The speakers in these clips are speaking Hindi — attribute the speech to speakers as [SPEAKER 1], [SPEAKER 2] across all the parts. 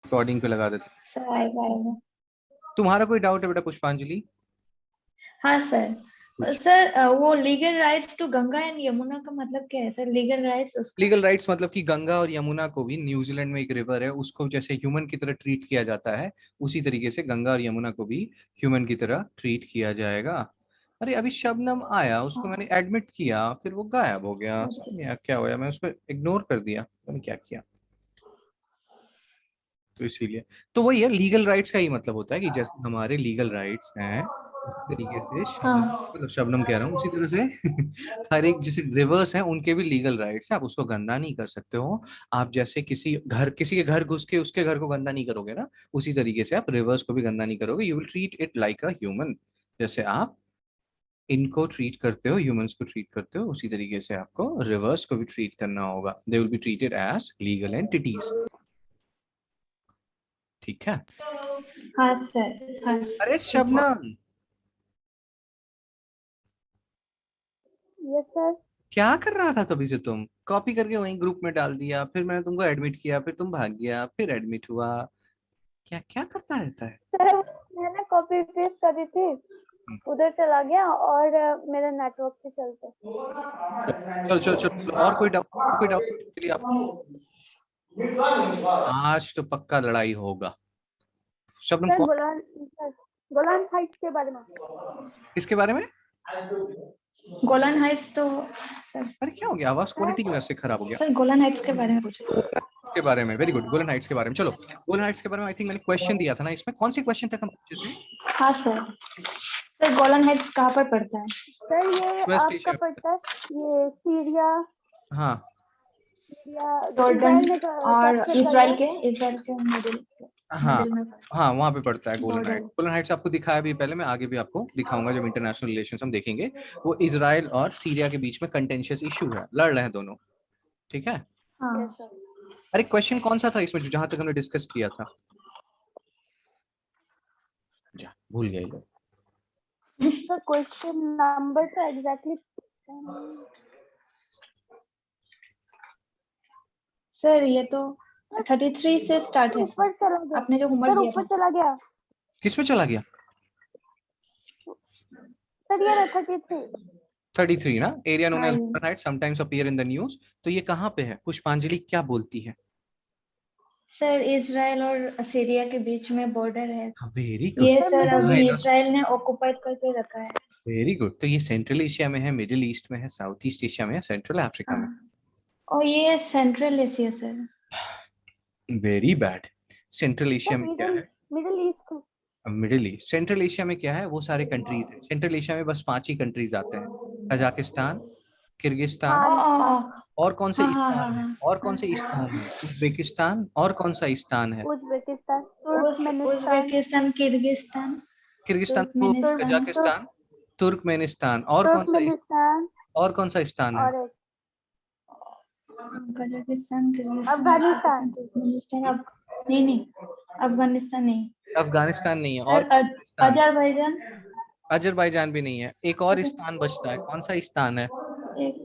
[SPEAKER 1] रिकॉर्डिंग पे लगा देते।
[SPEAKER 2] सर आएगा आएगा।
[SPEAKER 1] तुम्हारा कोई डाउट है बेटा पुष्पांजलि?
[SPEAKER 2] हाँ सर।
[SPEAKER 1] कुछ
[SPEAKER 2] सर वो legal rights to Ganga and Yamuna का मतलब क्या है सर? लीगल राइट्स उसका।
[SPEAKER 1] लीगल राइट्स मतलब कि गंगा और यमुना को भी, न्यूजीलैंड में एक रिवर है, उसको जैसे ह्यूमन की तरह ट्रीट किया जाता है, उसी तरीके से गंगा और यमुना को भी ह्यूमन की तरह ट्रीट किया जाएगा। अरे अभी शबनम आया, उसको मैंने
[SPEAKER 2] हाँ।
[SPEAKER 1] एडमिट किया, फिर वो गायब हो गया, समझ
[SPEAKER 2] अच्छा।
[SPEAKER 1] नहीं आया क्या होया, मैं उसको इग्नोर कर दिया, मैंने क्या किया। तो इसीलिए तो वही है, लीगल राइट्स का ही मतलब होता है कि जैसे हमारे लीगल राइट्स हैं उसी तरीके से शबनम,
[SPEAKER 2] हाँ।
[SPEAKER 1] मतलब शबनम कह रहा हूँ उसी तरह से हर एक जैसे रिवर्स हैं उनके भी लीगल राइट्स हैं, आप उसको गंदा नहीं कर सकते हो। आप जैसे किसी के घर घुस के उसके घर को गंदा नहीं करोगे ना, उसी तरीके से आप रिवर्स को भी गंदा नहीं करोगे। You will treat it like a human, जैसे आप इनको ट्रीट करते हो, ह्यूमंस को ट्रीट करते हो, उसी तरीके से आपको रिवर्स को भी ट्रीट करना होगा। They will be treated as legal entities. ठीक है।
[SPEAKER 2] हाँ सर। हाँ
[SPEAKER 1] अरे
[SPEAKER 2] ठीक है।
[SPEAKER 1] Shabnam,
[SPEAKER 2] yes sir.
[SPEAKER 1] क्या कर रहा था तभी से? तुम कॉपी करके वहीं ग्रुप में डाल दिया, फिर मैंने तुमको एडमिट किया, फिर तुम भाग गया, फिर एडमिट हुआ, क्या क्या करता रहता है?
[SPEAKER 2] सर मैंने कॉपी पेस्ट करी थी,
[SPEAKER 1] हम्म,
[SPEAKER 2] उधर चला गया और मेरा नेटवर्क के चलते।
[SPEAKER 1] चलो चलो चलो चलो, और कोई डाउट के लिए आपको? आज तो पक्का लड़ाई होगा। शबनम
[SPEAKER 2] सर
[SPEAKER 1] कौन?
[SPEAKER 2] गोलान सर, गोलान हाइट्स के बारे में।
[SPEAKER 1] किसके बारे में?
[SPEAKER 2] गोलान हाइट्स तो सर।
[SPEAKER 1] अरे क्या हो गया, आवाज क्वालिटी की वजह से खराब हो गया।
[SPEAKER 2] सर गोलान हाइट्स के बारे में पूछो।
[SPEAKER 1] गोलन हाइट्स के बारे में, वेरी गुड, गोलन हाइट्स के बारे में। चलो, गोलन हाइट्स के बारे में आई थिंक मैंने क्वेश्चन दिया था ना, इसमें कौन सी क्वेश्चन तक हम पूछे थे?
[SPEAKER 2] हाँ सर। सर गोलान हाइट्स कहाँ पर पड़ता है? सर ये
[SPEAKER 1] वेस्ट
[SPEAKER 2] आपका
[SPEAKER 1] एशिया में।
[SPEAKER 2] पड़ता है, ये सीरिया
[SPEAKER 1] हाँ
[SPEAKER 2] या जॉर्डन और इजराइल के मिडिल
[SPEAKER 1] हाँ
[SPEAKER 2] मिडिल में
[SPEAKER 1] हाँ, वहां पे पड़ता है गोलन
[SPEAKER 2] बॉर्डर।
[SPEAKER 1] हाइट्स। गोलन हाइट्स आपको दिखाया भी पहले, मैं आगे भी आपको दिखाऊंगा जब इंटरनेशनल रिलेशंस हम देखेंगे। वो इसराइल और सीरिया के बीच में कंटेंशियस इशू है, लड़ रहे हैं दोनों। ठीक है।
[SPEAKER 2] हाँ yes, sir.
[SPEAKER 1] अरे क्वेश्चन कौन सा था इसमें जो जहां तक हमने डिस्कस किया था? जा भूल गए लोग।
[SPEAKER 2] सर क्वेश्चन नंबर तो एग्जैक्टली सर ये तो 33 से स्टार्ट है ऊपर चला गया, आपने जो होमवर्क दिया था। ऊपर चला गया
[SPEAKER 1] किस में चला गया?
[SPEAKER 2] सर, ये 33।
[SPEAKER 1] 33 ना, एरिया नोन
[SPEAKER 2] हाँ
[SPEAKER 1] as Golan Heights sometimes appear in the news. तो ये कहाँ पे है, पुष्पांजलि क्या बोलती है?
[SPEAKER 2] सर इजराइल और सीरिया के बीच में बॉर्डर है।
[SPEAKER 1] Very good.
[SPEAKER 2] ये सर अभी
[SPEAKER 1] माइनस,
[SPEAKER 2] इजराइल ने ऑक्युपाइड करके रखा है।
[SPEAKER 1] Very good. तो ये सेंट्रल एशिया में है, मिडिल ईस्ट में है, साउथ ईस्ट एशिया में है, सेंट्रल अफ्रीका में?
[SPEAKER 2] हाँ। और ये central Asia sir.
[SPEAKER 1] Very bad. Central Asia में क्या
[SPEAKER 2] मिडिल
[SPEAKER 1] है?
[SPEAKER 2] Middle east.
[SPEAKER 1] Middle east, central Asia में क्या है, वो सारे कंट्रीज है। सेंट्रल एशिया में बस 5 ही कंट्रीज आते हैं, कजाकिस्तान, किर्गिस्तान,
[SPEAKER 2] हाँ
[SPEAKER 1] और कौन से
[SPEAKER 2] हाँ हाँ
[SPEAKER 1] स्थान है,
[SPEAKER 2] हाँ
[SPEAKER 1] और कौन से
[SPEAKER 2] हाँ।
[SPEAKER 1] स्थान है, उज्बेकिस्तान, और कौन सा स्थान है?
[SPEAKER 2] उज्बेकिस्तान, उज्बेकिस्तान, किर्गिस्तान,
[SPEAKER 1] किर्गिस्तान तो
[SPEAKER 2] तुर्कमेनिस्तान,
[SPEAKER 1] कजाकिस्तान, तुर्कमेनिस्तान, और कौन सा,
[SPEAKER 2] तुर्कमेनिस्तान
[SPEAKER 1] और कौन सा स्थान है?
[SPEAKER 2] और एक कजाकिस्तान, किर्गिस्तान, अफगानिस्तान, तुर्कमेनिस्तान। अब नहीं नहीं, अफगानिस्तान नहीं।
[SPEAKER 1] अफगानिस्तान नहीं है, और
[SPEAKER 2] सर
[SPEAKER 1] कौन सा स्थान?
[SPEAKER 2] अजरबैजान।
[SPEAKER 1] अजरबैजान भी नहीं है, एक और स्थान बचता है, कौन सा स्थान है?
[SPEAKER 2] एक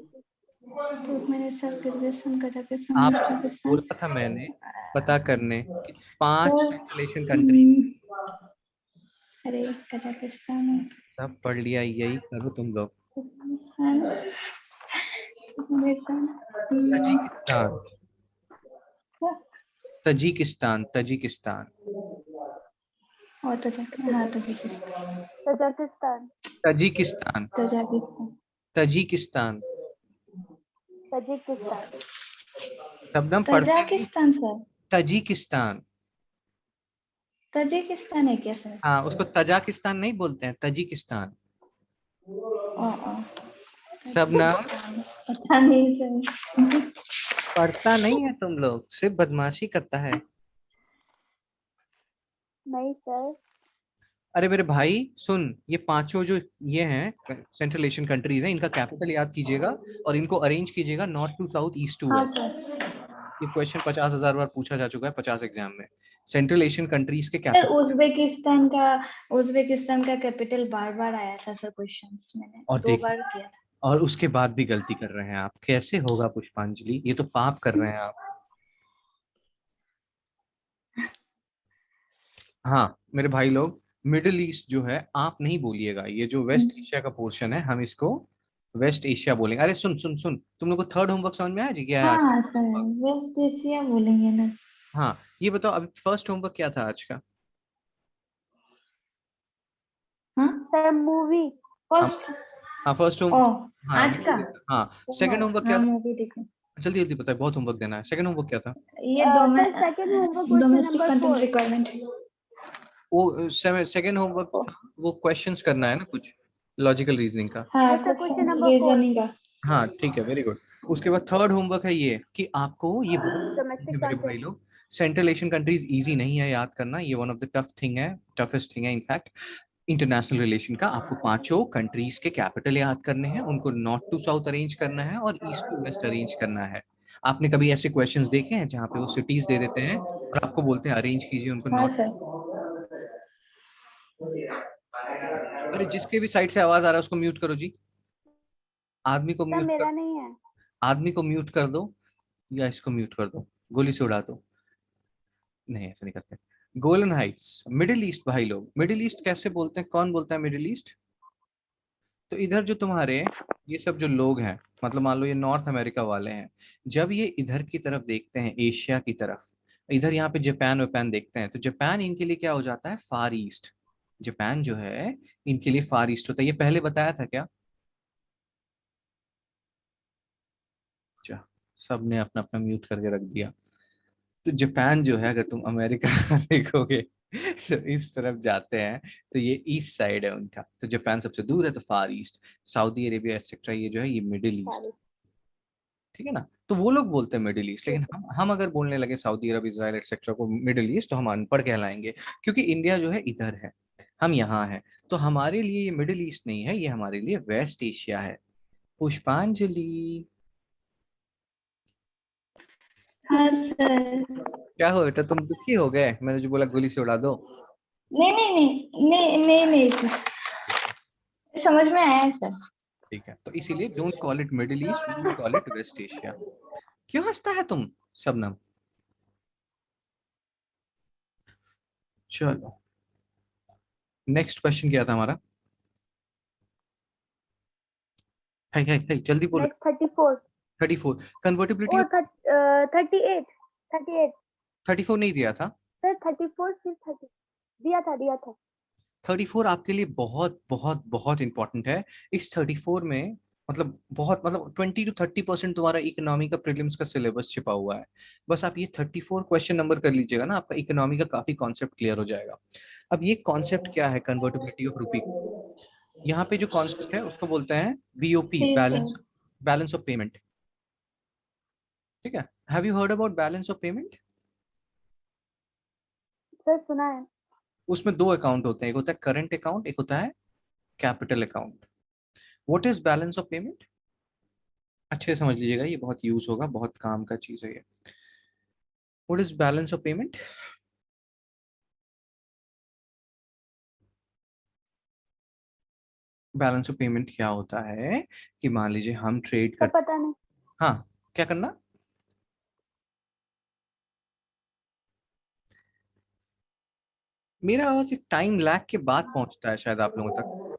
[SPEAKER 2] तुर्कमेनिस्तान, किर्गिस्तान, कजाकिस्तान,
[SPEAKER 1] आप
[SPEAKER 2] उज्बेकिस्तान।
[SPEAKER 1] बोला था मैंने पता करने कि 5
[SPEAKER 2] सर
[SPEAKER 1] सेंट्रल एशियन कंट्रीज।
[SPEAKER 2] अरे कजाकिस्तान,
[SPEAKER 1] सब पढ़ लिया, यही करो तुम लोग।
[SPEAKER 2] Turkmenistan, Afghanistan,
[SPEAKER 1] Tajikistan,
[SPEAKER 2] sir
[SPEAKER 1] Tajikistan, Tajikistan,
[SPEAKER 2] और Tajikistan, Tajikistan,
[SPEAKER 1] Tajikistan,
[SPEAKER 2] Tajikistan,
[SPEAKER 1] Tajikistan.
[SPEAKER 2] Tajikistan,
[SPEAKER 1] Shabnam पढ़ते नहीं?
[SPEAKER 2] Tajikistan sir.
[SPEAKER 1] तजिकिस्तान।
[SPEAKER 2] तजाकिस्तान है क्या सर?
[SPEAKER 1] हाँ, उसको तजाकिस्तान नहीं बोलते हैं, तजिकिस्तान।
[SPEAKER 2] ओ,
[SPEAKER 1] शबनम,
[SPEAKER 2] तजाकिस्तान पता नहीं सर।
[SPEAKER 1] पढ़ता नहीं है तुम लोग, सिर्फ बदमाशी करता है।
[SPEAKER 2] नहीं सर।
[SPEAKER 1] अरे मेरे भाई सुन, ये पांचों जो ये हैं सेंट्रल एशियन कंट्रीज हैं, इनका कैपिटल याद कीजिएगा और इनको अरेंज कीजिएगा north to south, east to
[SPEAKER 2] हाँ
[SPEAKER 1] वेस्ट।
[SPEAKER 2] सर।
[SPEAKER 1] ये क्वेश्चन 50,000 बार पूछा जा चुका है 50 एग्जाम में। सेंट्रल एशियन कंट्रीज के
[SPEAKER 2] सर
[SPEAKER 1] कैपिटल।
[SPEAKER 2] उज्बेकिस्तान का कैपिटल बार बार आया था सर, क्वेश्चंस मैंने
[SPEAKER 1] और
[SPEAKER 2] दो
[SPEAKER 1] देख,
[SPEAKER 2] बार किया था।
[SPEAKER 1] और उसके बाद भी गलती कर रहे हैं आप, कैसे होगा पुष्पांजलि, ये तो पाप कर रहे हैं आप। हाँ मेरे भाई लोग, मिडिल ईस्ट जो है आप नहीं बोलिएगा, ये जो वेस्ट एशिया का पोर्शन है हम इसको वेस्ट एशिया बोलेंगे। अरे सुन सुन सुन, तुम लोग को थर्ड होमवर्क समझ में आया जी, क्या है आज
[SPEAKER 2] हाँ
[SPEAKER 1] का
[SPEAKER 2] सर,
[SPEAKER 1] homework?
[SPEAKER 2] वेस्ट एशिया बोलेंगे ना।
[SPEAKER 1] हाँ ये बताओ अभी फर्स्ट होमवर्क क्या था आज का?
[SPEAKER 2] हाँ सर, मूवी
[SPEAKER 1] हम
[SPEAKER 2] फर्स्ट।
[SPEAKER 1] हाँ फर्स्ट
[SPEAKER 2] ओ,
[SPEAKER 1] होम हाँ
[SPEAKER 2] आज का।
[SPEAKER 1] मूवी देखा। हाँ सेकंड होमवर्क क्या
[SPEAKER 2] हाँ,
[SPEAKER 1] था?
[SPEAKER 2] मूवी देखो।
[SPEAKER 1] जल्दी जल्दी बताए, बहुत होमवर्क देना है। सेकंड होमवर्क क्या था?
[SPEAKER 2] ये
[SPEAKER 3] sir second homework question
[SPEAKER 2] domestic
[SPEAKER 3] number
[SPEAKER 2] content
[SPEAKER 3] 4।
[SPEAKER 2] Requirement.
[SPEAKER 1] वो सेकंड होमवर्क था, वो क्वेश्चंस करना है ना कुछ लॉजिकल रीजनिंग का।
[SPEAKER 2] हाँ,
[SPEAKER 3] yes sir, question
[SPEAKER 2] questions
[SPEAKER 3] number 4,
[SPEAKER 1] हाँ
[SPEAKER 2] रीजनिंग का।
[SPEAKER 1] हाँ ठीक है, वेरी गुड। उसके बाद थर्ड होमवर्क है ये कि आपको ये बहुत important है
[SPEAKER 3] डोमेस्टिक
[SPEAKER 1] मेरे भाई
[SPEAKER 3] कंटेंट।
[SPEAKER 1] लोग। सेंट्रल एशियन कंट्रीज इजी नहीं है याद करना, ये one of the tough thing है, टफेस्ट थिंग है इनफैक्ट। इंटरनेशनल रिलेशन का आपको पांचों कंट्रीज के कैपिटल याद करने हैं, उनको नॉर्थ टू साउथ अरेंज करना है और ईस्ट टू वेस्ट अरेंज करना है। आपने कभी ऐसे क्वेश्चंस देखे हैं जहाँ पे वो सिटीज दे देते हैं और आपको बोलते हैं अरेंज कीजिए उनको
[SPEAKER 2] हाँ
[SPEAKER 1] नॉर्थ।
[SPEAKER 2] सर।
[SPEAKER 1] अरे जिसके भी साइड से आवाज आ रहा है उसको म्यूट करो जी। आदमी को
[SPEAKER 3] सर
[SPEAKER 1] म्यूट कर,
[SPEAKER 3] मेरा नहीं है।
[SPEAKER 1] आदमी को म्यूट कर दो या इसको म्यूट कर दो, गोली से उड़ा दो। नहीं ऐसा नहीं करते। गोलन हाइट्स मिडिल ईस्ट भाई लोग, मिडिल ईस्ट कैसे बोलते हैं, कौन बोलता है मिडिल ईस्ट? तो इधर जो तुम्हारे ये सब जो लोग हैं, मतलब मान लो ये नॉर्थ अमेरिका वाले हैं, जब ये इधर की तरफ देखते हैं एशिया की तरफ, इधर यहाँ पे जापान वापान देखते हैं, तो जापान इनके लिए क्या हो जाता है, फार ईस्ट। जापान जो है इनके लिए फार ईस्ट होता है, ये पहले बताया था क्या? अच्छा, सबने अपना अपना म्यूट करके रख दिया। तो जापान जो है अगर तुम अमेरिका देखोगे तो इस तरफ जाते हैं, तो ये ईस्ट साइड है उनका, तो जापान सबसे दूर है तो फार ईस्ट। सऊदी अरेबिया एक्सेट्रा ये जो है ये मिडिल ईस्ट।
[SPEAKER 3] सॉरी।
[SPEAKER 1] ठीक है ना, तो वो लोग बोलते हैं मिडिल ईस्ट,
[SPEAKER 3] ठीक
[SPEAKER 1] लेकिन
[SPEAKER 3] है।
[SPEAKER 1] हम अगर बोलने लगे सऊदी अरब इजराइल एक्सेट्रा को मिडिल ईस्ट तो हम अनपढ़ कहलाएंगे, क्योंकि इंडिया जो है इधर है, हम यहाँ हैं। तो हमारे लिए ये मिडिल ईस्ट नहीं है, ये हमारे लिए वेस्ट एशिया है। पुष्पांजलि।
[SPEAKER 2] हाँ सर।
[SPEAKER 1] क्या हो बेटा, तुम दुखी हो गए मैंने जो बोला गोली से उड़ा दो?
[SPEAKER 2] नहीं नहीं नहीं नहीं नहीं नहीं सर, समझ में आया है सर।
[SPEAKER 1] ठीक है, तो इसीलिए don't call it Middle East, we will call it West Asia. क्यों हंसता है तुम शबनम? चलो नेक्स्ट क्वेश्चन क्या था हमारा? है जल्दी बोलो।
[SPEAKER 3] नेक्स्ट 34।
[SPEAKER 1] 34 convertibility
[SPEAKER 3] O
[SPEAKER 1] of.
[SPEAKER 3] 38। 38।
[SPEAKER 1] 34 नहीं दिया था?
[SPEAKER 3] सर 34 फिर 30 दिया था।
[SPEAKER 1] 34 आपके लिए बहुत बहुत बहुत इंपॉर्टेंट है। इस 34 में मतलब बहुत मतलब 20 to 30% तुम्हारा इकोनॉमी का प्रीलिम्स का सिलेबस छिपा हुआ है। बस आप ये 34 क्वेश्चन नंबर कर लीजिएगा ना, आपका इकोनॉमी का काफी कॉन्सेप्ट क्लियर हो जाएगा। अब ये कॉन्सेप्ट क्या है कन्वर्टिबिलिटी ऑफ रूपी? यहाँ पे जो कॉन्सेप्ट है उसको बोलते हैं बीओपी,
[SPEAKER 2] ठीक है।
[SPEAKER 1] Balance, balance of payment. ठीक है, have you heard about balance of payment?
[SPEAKER 3] Sir सुना है।
[SPEAKER 1] उसमें दो अकाउंट होते हैं, एक होता है करंट अकाउंट, एक होता है capital account. What is balance of payment? अच्छे से समझ लीजिएगा, ये बहुत यूज होगा, बहुत काम का चीज है ये। What is balance of payment? Balance of payment क्या होता है कि मान लीजिए हम ट्रेड
[SPEAKER 3] सर
[SPEAKER 1] कर,
[SPEAKER 3] पता नहीं।
[SPEAKER 1] हाँ क्या करना? मेरा आवाज एक टाइम लैग के बाद पहुंचता है शायद आप लोगों तक।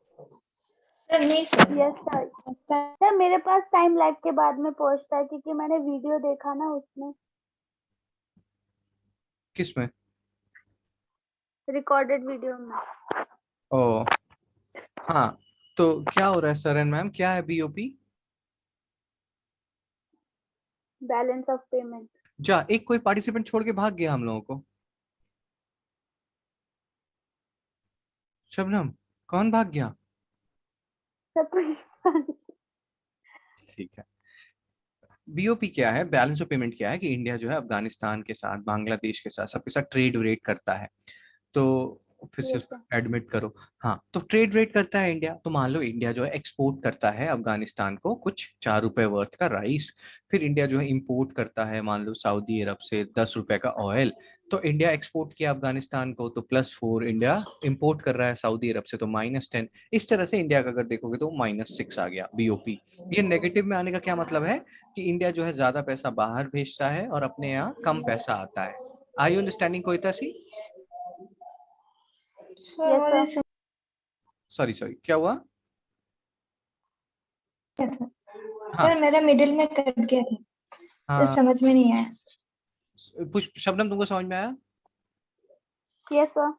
[SPEAKER 2] सर नहीं सर।
[SPEAKER 3] Yes sir. सर मेरे पास टाइम लैग के बाद में पहुंचता है, क्योंकि मैंने वीडियो देखा ना उसमें,
[SPEAKER 1] किस में?
[SPEAKER 3] रिकॉर्डेड वीडियो में।
[SPEAKER 1] ओ हाँ, तो क्या हो रहा है सर एंड मैम, क्या है बीओपी?
[SPEAKER 3] Balance of payment.
[SPEAKER 1] जा, एक कोई पार्टिसिपेंट छोड़ के भाग गया हम लोगों को। शबनम, कौन भाग गया?
[SPEAKER 3] सर कोई।
[SPEAKER 1] ठीक है, बीओपी क्या है, बैलेंस ऑफ पेमेंट क्या है कि इंडिया जो है अफगानिस्तान के साथ, बांग्लादेश के साथ, सबके साथ ट्रेड व्रेड करता है। तो फिर से
[SPEAKER 3] यस
[SPEAKER 1] उसको
[SPEAKER 3] सर।
[SPEAKER 1] एडमिट करो। हाँ तो ट्रेड रेट करता है इंडिया, तो मान लो इंडिया जो है एक्सपोर्ट करता है अफगानिस्तान को कुछ 4 रुपए वर्थ का राइस, फिर इंडिया जो है इंपोर्ट करता है मान लो सऊदी अरब से 10 रुपए का ऑयल। तो इंडिया एक्सपोर्ट किया अफगानिस्तान को तो +4, इंडिया इंपोर्ट कर रहा है सऊदी अरब से तो -10। इस तरह से इंडिया का अगर देखोगे तो -6 आ गया बीओपी। ये नेगेटिव में आने का क्या मतलब है कि इंडिया जो है ज्यादा पैसा बाहर भेजता है और अपने यहाँ कम पैसा आता है। आई यू अंडरस्टैंडिंग कोई सी?
[SPEAKER 2] सर
[SPEAKER 3] यस
[SPEAKER 2] मुझे
[SPEAKER 3] सर।
[SPEAKER 1] सॉरी सॉरी, क्या हुआ?
[SPEAKER 2] समझ था।
[SPEAKER 1] हाँ
[SPEAKER 2] सर मेरा मिडिल में कट गया था, तो
[SPEAKER 1] हाँ,
[SPEAKER 2] समझ में नहीं आया।
[SPEAKER 1] पुष्प शबनम तुमको समझ में आया?
[SPEAKER 3] Yes sir.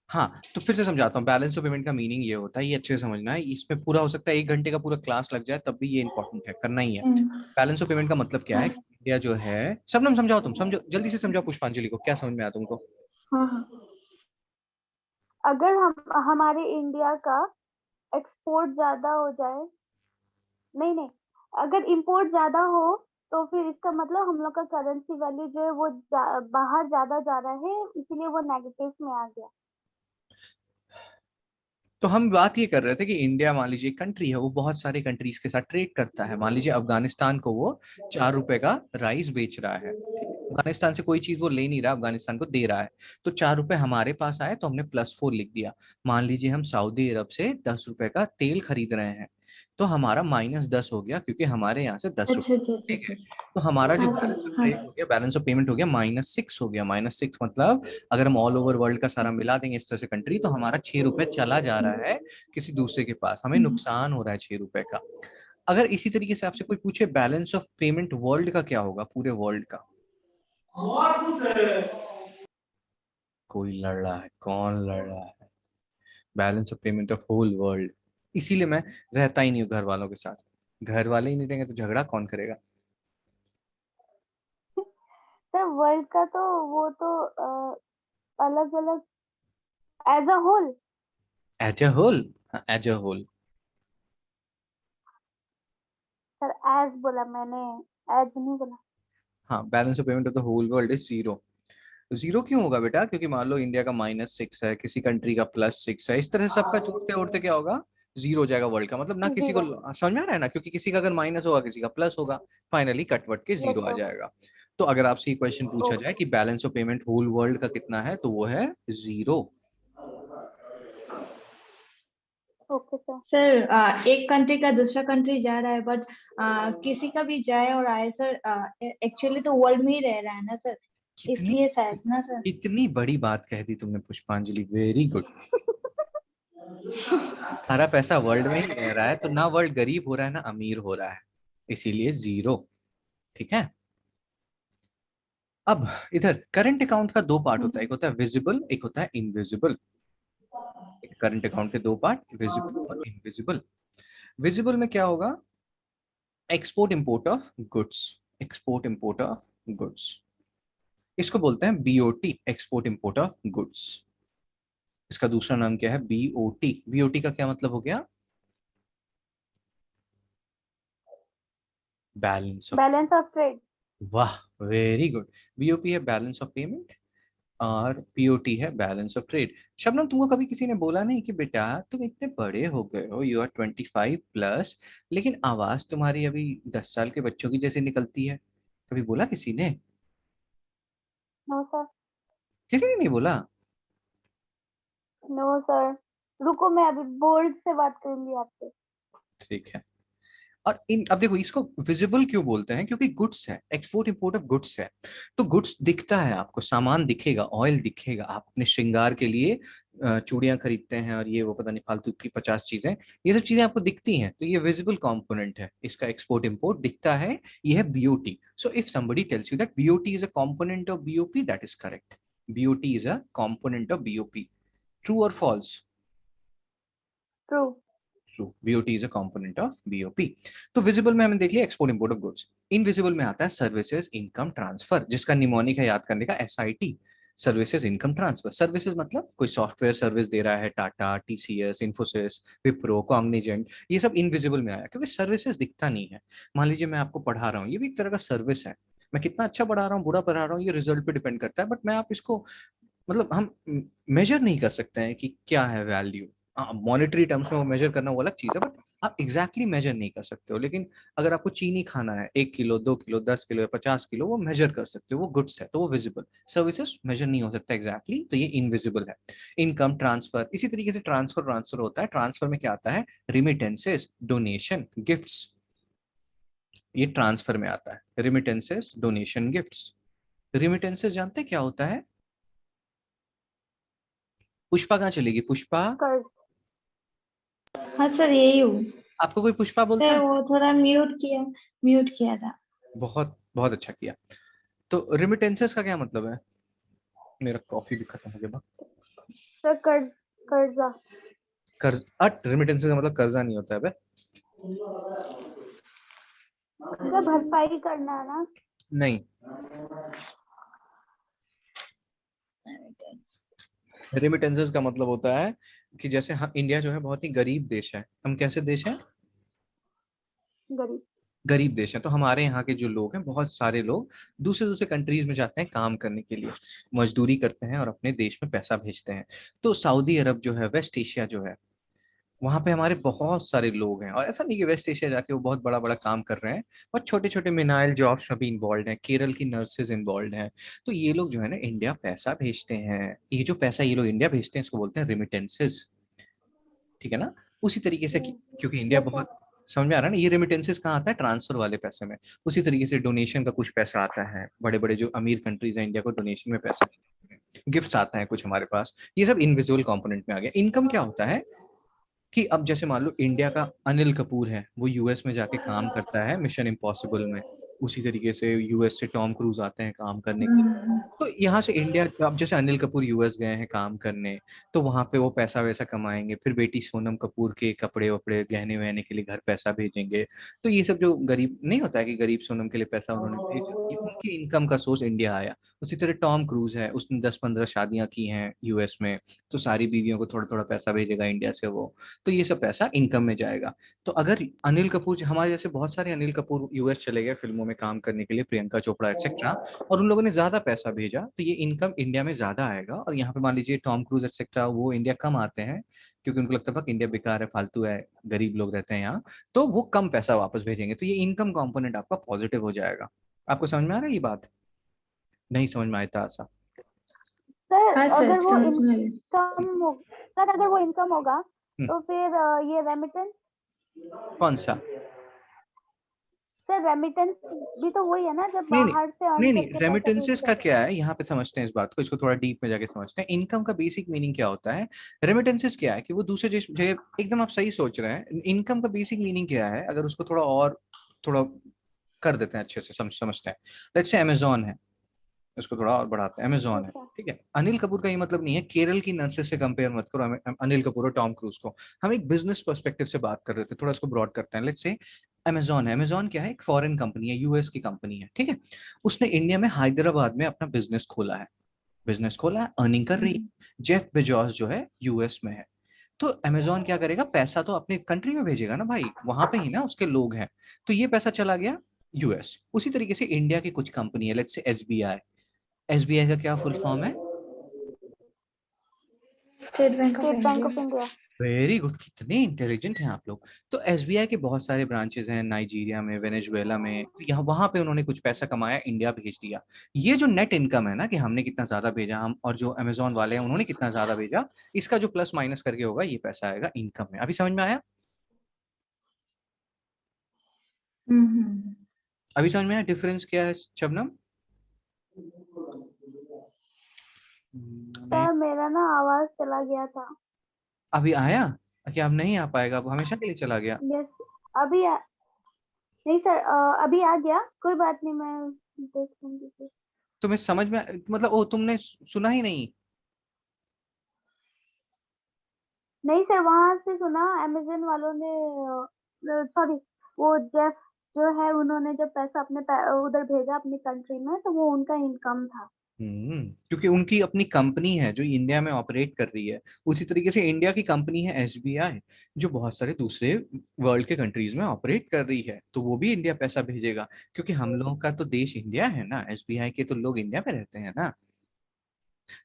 [SPEAKER 1] हाँ, तो फिर से समझाता हूँ। बैलेंस ऑफ पेमेंट का मीनिंग ये होता है, ये अच्छे से समझना है। इसमें पूरा हो सकता है 1 घंटे का पूरा क्लास लग जाए, तब भी ये इंपॉर्टेंट है, करना ही है।
[SPEAKER 2] हम्म,
[SPEAKER 1] बैलेंस ऑफ पेमेंट का मतलब क्या है?
[SPEAKER 2] हाँ
[SPEAKER 1] इंडिया जो है, शबनम समझाओ, तुम समझो, जल्दी से समझाओ पुष्पांजलि को, क्या समझ में आया तुमको?
[SPEAKER 2] हाँ हाँ।
[SPEAKER 3] अगर हम हमारे इंडिया का एक्सपोर्ट ज्यादा हो जाए, नहीं नहीं, अगर इंपोर्ट ज्यादा हो तो फिर इसका मतलब हम लोग का करेंसी वैल्यू जो है वो बाहर ज्यादा जा रहा है, इसीलिए वो नेगेटिव में आ गया।
[SPEAKER 1] तो हम बात ये कर रहे थे कि इंडिया मान लीजिए एक कंट्री है, वो बहुत सारे कंट्रीज के साथ ट्रेड करता है। मान लीजिए अफगानिस्तान को वो 4 रुपए का राइस बेच रहा है, ठीक है? अफगानिस्तान से कोई चीज वो ले नहीं रहा, अफगानिस्तान को दे रहा है। तो 4 रुपए हमारे पास आए, तो हमने +4 लिख दिया। मान लीजिए हम सऊदी अरब से 10 रुपए का तेल खरीद रहे हैं, तो हमारा -10 हो गया, क्योंकि हमारे यहाँ से दस
[SPEAKER 2] अच्छा
[SPEAKER 1] रुपए
[SPEAKER 2] अच्छा अच्छा
[SPEAKER 1] ठीक है।
[SPEAKER 2] अच्छा।
[SPEAKER 1] तो हमारा जो
[SPEAKER 2] हाँ सर,
[SPEAKER 1] बैलेंस ऑफ
[SPEAKER 2] हाँ
[SPEAKER 1] ट्रेड हो गया, बैलेंस ऑफ पेमेंट हो गया -6 हो गया। -6 मतलब अगर हम ऑल ओवर वर्ल्ड का सारा मिला देंगे इस तरह से कंट्री, तो हमारा 6 रुपए चला जा रहा है किसी दूसरे के पास, हमें
[SPEAKER 2] हम्म।
[SPEAKER 1] नुकसान हो रहा है 6 रुपए का। अगर इसी तरीके से आपसे कोई पूछे बैलेंस ऑफ पेमेंट वर्ल्ड का क्या होगा, पूरे वर्ल्ड का? कोई लड़ रहा है, कौन लड़ रहा है? Balance of payment of whole world. इसीलिए मैं रहता ही नहीं हूँ घर वालों के साथ। घर वाले ही नहीं रहेंगे तो झगड़ा कौन करेगा?
[SPEAKER 3] सर वर्ल्ड का तो वो तो अलग अलग, as a whole.
[SPEAKER 1] As a whole. As a whole.
[SPEAKER 3] Sir as बोला मैंने, एज नहीं बोला।
[SPEAKER 1] हाँ, balance of payment of the whole world is 0। Zero क्यों होगा बेटा? क्योंकि मान लो इंडिया का -6 है, किसी कंट्री का +6 है, इस तरह से सबका जोड़ते जोड़ते क्या होगा? 0 हो जाएगा वर्ल्ड का। मतलब ना किसी को
[SPEAKER 3] जीरो।
[SPEAKER 1] समझ में आ रहा है ना, क्योंकि किसी का अगर माइनस होगा, किसी का प्लस होगा, फाइनली कटवट के
[SPEAKER 3] यस
[SPEAKER 1] 0 आ
[SPEAKER 3] सर।
[SPEAKER 1] जाएगा। तो अगर आपसे ये क्वेश्चन पूछा
[SPEAKER 3] ओके।
[SPEAKER 1] जाए कि balance of payment whole world का कितना है, तो वो है 0।
[SPEAKER 3] Okay sir.
[SPEAKER 2] सर एक कंट्री का दूसरा कंट्री जा रहा है, बट किसी का भी जाए और आए सर, एक्चुअली तो वर्ल्ड में ही रह रहा है ना सर,
[SPEAKER 1] कितनी
[SPEAKER 2] इसलिए शायद ना सर।
[SPEAKER 1] कितनी बड़ी बात कह दी तुमने पुष्पांजलि, वेरी गुड। सारा पैसा वर्ल्ड में ही रह रहा है, तो ना वर्ल्ड गरीब हो रहा है ना अमीर हो रहा है, इसीलिए 0। ठीक है। अब इधर करंट अकाउंट का 2 पार्ट होता है, एक होता है विजिबल, एक होता है इनविजिबल। करंट अकाउंट के 2 पार्ट, विजिबल और इनविजिबल। विजिबल में क्या होगा? Export import of goods. Export import of goods, इसको बोलते हैं BOT, export import of goods. इसका दूसरा नाम क्या है? बीओटी। बीओटी का क्या मतलब हो गया? Balance of.
[SPEAKER 3] Balance of trade.
[SPEAKER 1] वाह, वेरी गुड। बीओपी है बैलेंस ऑफ पेमेंट, और पीओटी है बैलेंस ऑफ ट्रेड। शबनम, तुमको कभी किसी ने बोला नहीं कि बेटा तुम इतने बड़े हो गए हो, यू आर 25+, लेकिन आवाज तुम्हारी अभी 10 साल के बच्चों की जैसी निकलती है? कभी बोला किसी ने?
[SPEAKER 3] No sir.
[SPEAKER 1] किसी ने नहीं बोला?
[SPEAKER 3] No sir. रुको मैं अभी बोर्ड से बात करूंगी आपसे।
[SPEAKER 1] ठीक है। और इन अब देखो, इसको विजिबल क्यों बोलते हैं? क्योंकि गुड्स है, एक्सपोर्ट इंपोर्ट ऑफ गुड्स है। तो गुड्स दिखता है आपको, सामान दिखेगा, ऑयल दिखेगा, आप अपने श्रृंगार के लिए चूड़ियां खरीदते हैं, और ये वो पता नहीं फालतू की 50 चीजें, ये सब चीजें आपको दिखती हैं, तो ये विजिबल कंपोनेंट है, इसका एक्सपोर्ट इंपोर्ट दिखता है। ये है BOT. So if somebody tells you that BOT is a component of BOP, that is correct. BOT is a component of BOP. True और false?
[SPEAKER 3] True.
[SPEAKER 1] True, BOT is a component of BOP. तो विजिबल में हमने देख लिया export import of goods. Invisible में आता है सर्विसेज इनकम ट्रांसफर, जिसका निमोनिक है याद करने का, SIT. Services income transfer. Services मतलब कोई सॉफ्टवेयर सर्विस दे रहा है, टाटा, टीसीएस, इन्फोसिस, विप्रो, कॉग्निजेंट, ये सब इनविजिबल में आया, क्योंकि सर्विसेज दिखता नहीं है। मान लीजिए मैं आपको पढ़ा रहा हूँ, ये भी एक तरह का सर्विस है। मैं कितना अच्छा पढ़ा रहा हूँ, बुरा पढ़ा रहा हूँ, ये रिजल्ट पे डिपेंड करता है, बट मैं आप इसको, मतलब हम मेजर नहीं कर सकते हैं कि क्या है वैल्यू। मॉनेटरी टर्म्स में वो मेजर करना वो अलग चीज है, बट आप एग्जैक्टली मेजर नहीं कर सकते हो। लेकिन अगर आपको चीनी खाना है, 1 किलो, 2 किलो, 10 किलो या 50 किलो, वो मेजर कर सकते हो, वो गुड्स है, तो वो विजिबल। सर्विसेज मेजर नहीं हो सकता एग्जैक्टली, तो ये इनविजिबल है। इनकम ट्रांसफर, इसी तरीके से ट्रांसफर ट्रांसफर होता है। ट्रांसफर में क्या आता है? रिमिटेंसेस, डोनेशन, गिफ्ट्स, ये ट्रांसफर में आता है। Remittances, donation, gifts. रिमिटेंसेस जानते हैं क्या होता है? पुष्पा कहाँ चलेगी? पुष्पा,
[SPEAKER 3] कर्ज।
[SPEAKER 2] हाँ सर, यही हूँ
[SPEAKER 1] आपको कोई पुष्पा बोलता
[SPEAKER 2] सर।
[SPEAKER 1] है?
[SPEAKER 2] वो थोड़ा म्यूट किया था।
[SPEAKER 1] बहुत बहुत अच्छा किया। तो रिमिटेंसेस का क्या मतलब है? मेरा कॉफी भी खत्म हो गया बा।
[SPEAKER 3] सर कर्ज, कर्जा।
[SPEAKER 1] कर्ज, अट रिमिटेंसेस का मतलब कर्जा नहीं होता है बे।
[SPEAKER 3] सर भरपाई करना है ना।
[SPEAKER 1] नहीं, रेमिटेंसेस का मतलब होता है कि जैसे हाँ, इंडिया जो है बहुत ही गरीब देश है। हम कैसे देश हैं?
[SPEAKER 3] गरीब।
[SPEAKER 1] गरीब देश है। तो हमारे यहाँ के जो लोग हैं, बहुत सारे लोग दूसरे दूसरे कंट्रीज में जाते हैं काम करने के लिए, मजदूरी करते हैं और अपने देश में पैसा भेजते हैं। तो सऊदी अरब जो है, वेस्ट एशिया जो है, वहां पे हमारे बहुत सारे लोग हैं। और ऐसा नहीं कि वेस्ट एशिया जाके वो बहुत बड़ा बड़ा काम कर रहे हैं, और छोटे छोटे मिनाइल जॉब्स सभी इन्वॉल्व हैं, केरल की नर्सेज इन्वॉल्व हैं। तो ये लोग जो है ना इंडिया पैसा भेजते हैं। ये जो पैसा ये लोग इंडिया भेजते हैं इसको बोलते हैं रिमिटेंसेस। ठीक है ना? उसी तरीके से क्योंकि इंडिया
[SPEAKER 3] यस सर।
[SPEAKER 1] बहुत, समझ में आ रहा है ना? ये रेमिटेंसेस कहाँ आता है? ट्रांसफर वाले पैसे में। उसी तरीके से डोनेशन का कुछ पैसा आता है, बड़े बड़े जो अमीर कंट्रीज हैं इंडिया को डोनेशन में पैसा, गिफ्ट्स आता है कुछ हमारे पास। ये सब इनविजुअल कंपोनेंट में आ गया। इनकम क्या होता है कि अब जैसे मान लो इंडिया का अनिल कपूर है, वो यूएस में जाके काम करता है मिशन इम्पॉसिबल में। उसी तरीके से यूएस से टॉम क्रूज आते हैं काम करने के लिए। तो यहाँ से इंडिया, अब जैसे अनिल कपूर यूएस गए हैं काम करने, तो वहां पे वो पैसा वैसा कमाएंगे, फिर बेटी सोनम कपूर के कपड़े वपड़े गहने वहने के लिए घर पैसा भेजेंगे। तो ये सब जो गरीब नहीं होता है कि गरीब सोनम के लिए पैसा उन्होंने भेजा, ये उनकी इनकम का सोर्स इंडिया आया। उसी तरह टॉम क्रूज है, उसने 10-15 शादियां की हैं यूएस में, तो सारी बीवियों को थोड़ा थोड़ा पैसा भेजेगा इंडिया से वो। तो ये सब पैसा इनकम में जाएगा। तो अगर अनिल कपूर, हमारे जैसे बहुत सारे अनिल कपूर यूएस चले गए फिल्मों में काम करने के लिए, प्रियंका चोपड़ा एक्सेट्रा, और उन लोगों ने ज्यादा पैसा भेजा, तो ये इनकम इंडिया में ज्यादा आएगा। और यहाँ पे मान लीजिए टॉम क्रूज एक्सेट्रा, वो इंडिया कम आते हैं क्योंकि उनको लगता था कि इंडिया बेकार है, फालतू है, गरीब लोग रहते हैं यहाँ, तो वो कम पैसा वापस भेजेंगे। तो ये इनकम कंपोनेंट आपका पॉजिटिव हो जाएगा। आपको समझ में आ रहा है ये बात? नहीं समझ में आया था ऐसा?
[SPEAKER 3] सर
[SPEAKER 2] हाँ सर,
[SPEAKER 3] अगर वो
[SPEAKER 2] समझ में आया।
[SPEAKER 3] इनकम हो, सर अगर वो इनकम होगा
[SPEAKER 1] हम्म,
[SPEAKER 3] तो फिर ये रेमिटेंस।
[SPEAKER 1] कौन सा?
[SPEAKER 3] सर रेमिटेंस भी तो वही है ना, जब
[SPEAKER 1] नहीं नहीं
[SPEAKER 3] बाहर से अर्न
[SPEAKER 1] नहीं नहीं,
[SPEAKER 3] करके पैसा
[SPEAKER 1] रेमिटेंसेस
[SPEAKER 3] भेजते
[SPEAKER 1] का
[SPEAKER 3] हैं।
[SPEAKER 1] क्या है यहाँ पे समझते हैं इस बात को, इसको थोड़ा डीप में जाके समझते हैं। इनकम का बेसिक मीनिंग क्या होता है? रेमिटेंसेस क्या है कि वो दूसरे देश जगह, एकदम आप सही सोच रहे हैं। इनकम का बेसिक मीनिंग क्या है, अगर उसको थोड़ा और थोड़ा कर देते हैं, अच्छे से समझते हैं। लेट्स से अमेजोन है, इसको थोड़ा और बढ़ाते हैं, अमेजोन है।
[SPEAKER 3] अच्छा।
[SPEAKER 1] ठीक है, अनिल कपूर का ये मतलब नहीं है, केरल की नर्सेस से कंपेयर मत करो अनिल कपूर और टॉम क्रूज को। हम एक बिजनेस पर्सपेक्टिव से बात कर रहे थे, थोड़ा इसको ब्रॉड करते हैं। लेट्स से अमेजोन है। अमेजोन क्या है? एक फॉरेन कंपनी है, यूएस की कंपनी है। ठीक है, उसने इंडिया में हैदराबाद में अपना बिजनेस खोला है, अर्निंग कर रही है। जेफ बेजोस जो है यूएस में है। तो अमेजोन क्या करेगा? पैसा तो अपने कंट्री में भेजेगा ना भाई, वहां पे ही ना उसके लोग हैं। तो ये पैसा चला गया यूएस। उसी तरीके से इंडिया की कुछ कंपनी है, लेट्स से एसबीआई। एसबीआई का क्या फुल फॉर्म है?
[SPEAKER 2] State bank of
[SPEAKER 3] state bank
[SPEAKER 2] India.
[SPEAKER 3] Of India.
[SPEAKER 1] Very good, कितने इंटेलिजेंट हैं आप लोग। तो एसबीआई के बहुत सारे ब्रांचेस हैं, नाइजीरिया में, वेनेजुएला में। तो यहाँ वहां पे उन्होंने कुछ पैसा कमाया, इंडिया भेज दिया। ये जो नेट इनकम है ना, कि हमने कितना ज्यादा भेजा, हम और जो अमेजोन वाले हैं उन्होंने कितना ज्यादा भेजा, इसका जो प्लस माइनस करके होगा, ये पैसा आएगा इनकम में। अभी समझ में आया?
[SPEAKER 2] हम्म।
[SPEAKER 1] अभी समझ में आया डिफरेंस क्या है शबनम? नहीं,
[SPEAKER 3] सर मेरा ना आवाज चला गया था।
[SPEAKER 1] अभी आया? क्या अब नहीं आ पाएगा? अब हमेशा के लिए चला गया?
[SPEAKER 3] यस। अभी नहीं सर, अभी आ गया, कोई बात नहीं, मैं देख लूंगी फिर।
[SPEAKER 1] तुम्हें समझ में मतलब ओ तुमने सुना ही नहीं?
[SPEAKER 3] नहीं सर, वहां से सुना, अमेजन वालों ने, सॉरी, वो जेफ जो है, उन्होंने जब पैसा अपने उधर भेजा अपनी कंट्री में, तो वो उनका इनकम था।
[SPEAKER 1] क्योंकि उनकी अपनी कंपनी है जो इंडिया में ऑपरेट कर रही है। उसी तरीके से इंडिया की कंपनी है एसबीआई, जो बहुत सारे दूसरे वर्ल्ड के कंट्रीज में ऑपरेट कर रही है, तो वो भी इंडिया पैसा भेजेगा। क्योंकि हम लोगों का तो देश इंडिया है ना, एसबीआई के तो लोग इंडिया में रहते हैं ना।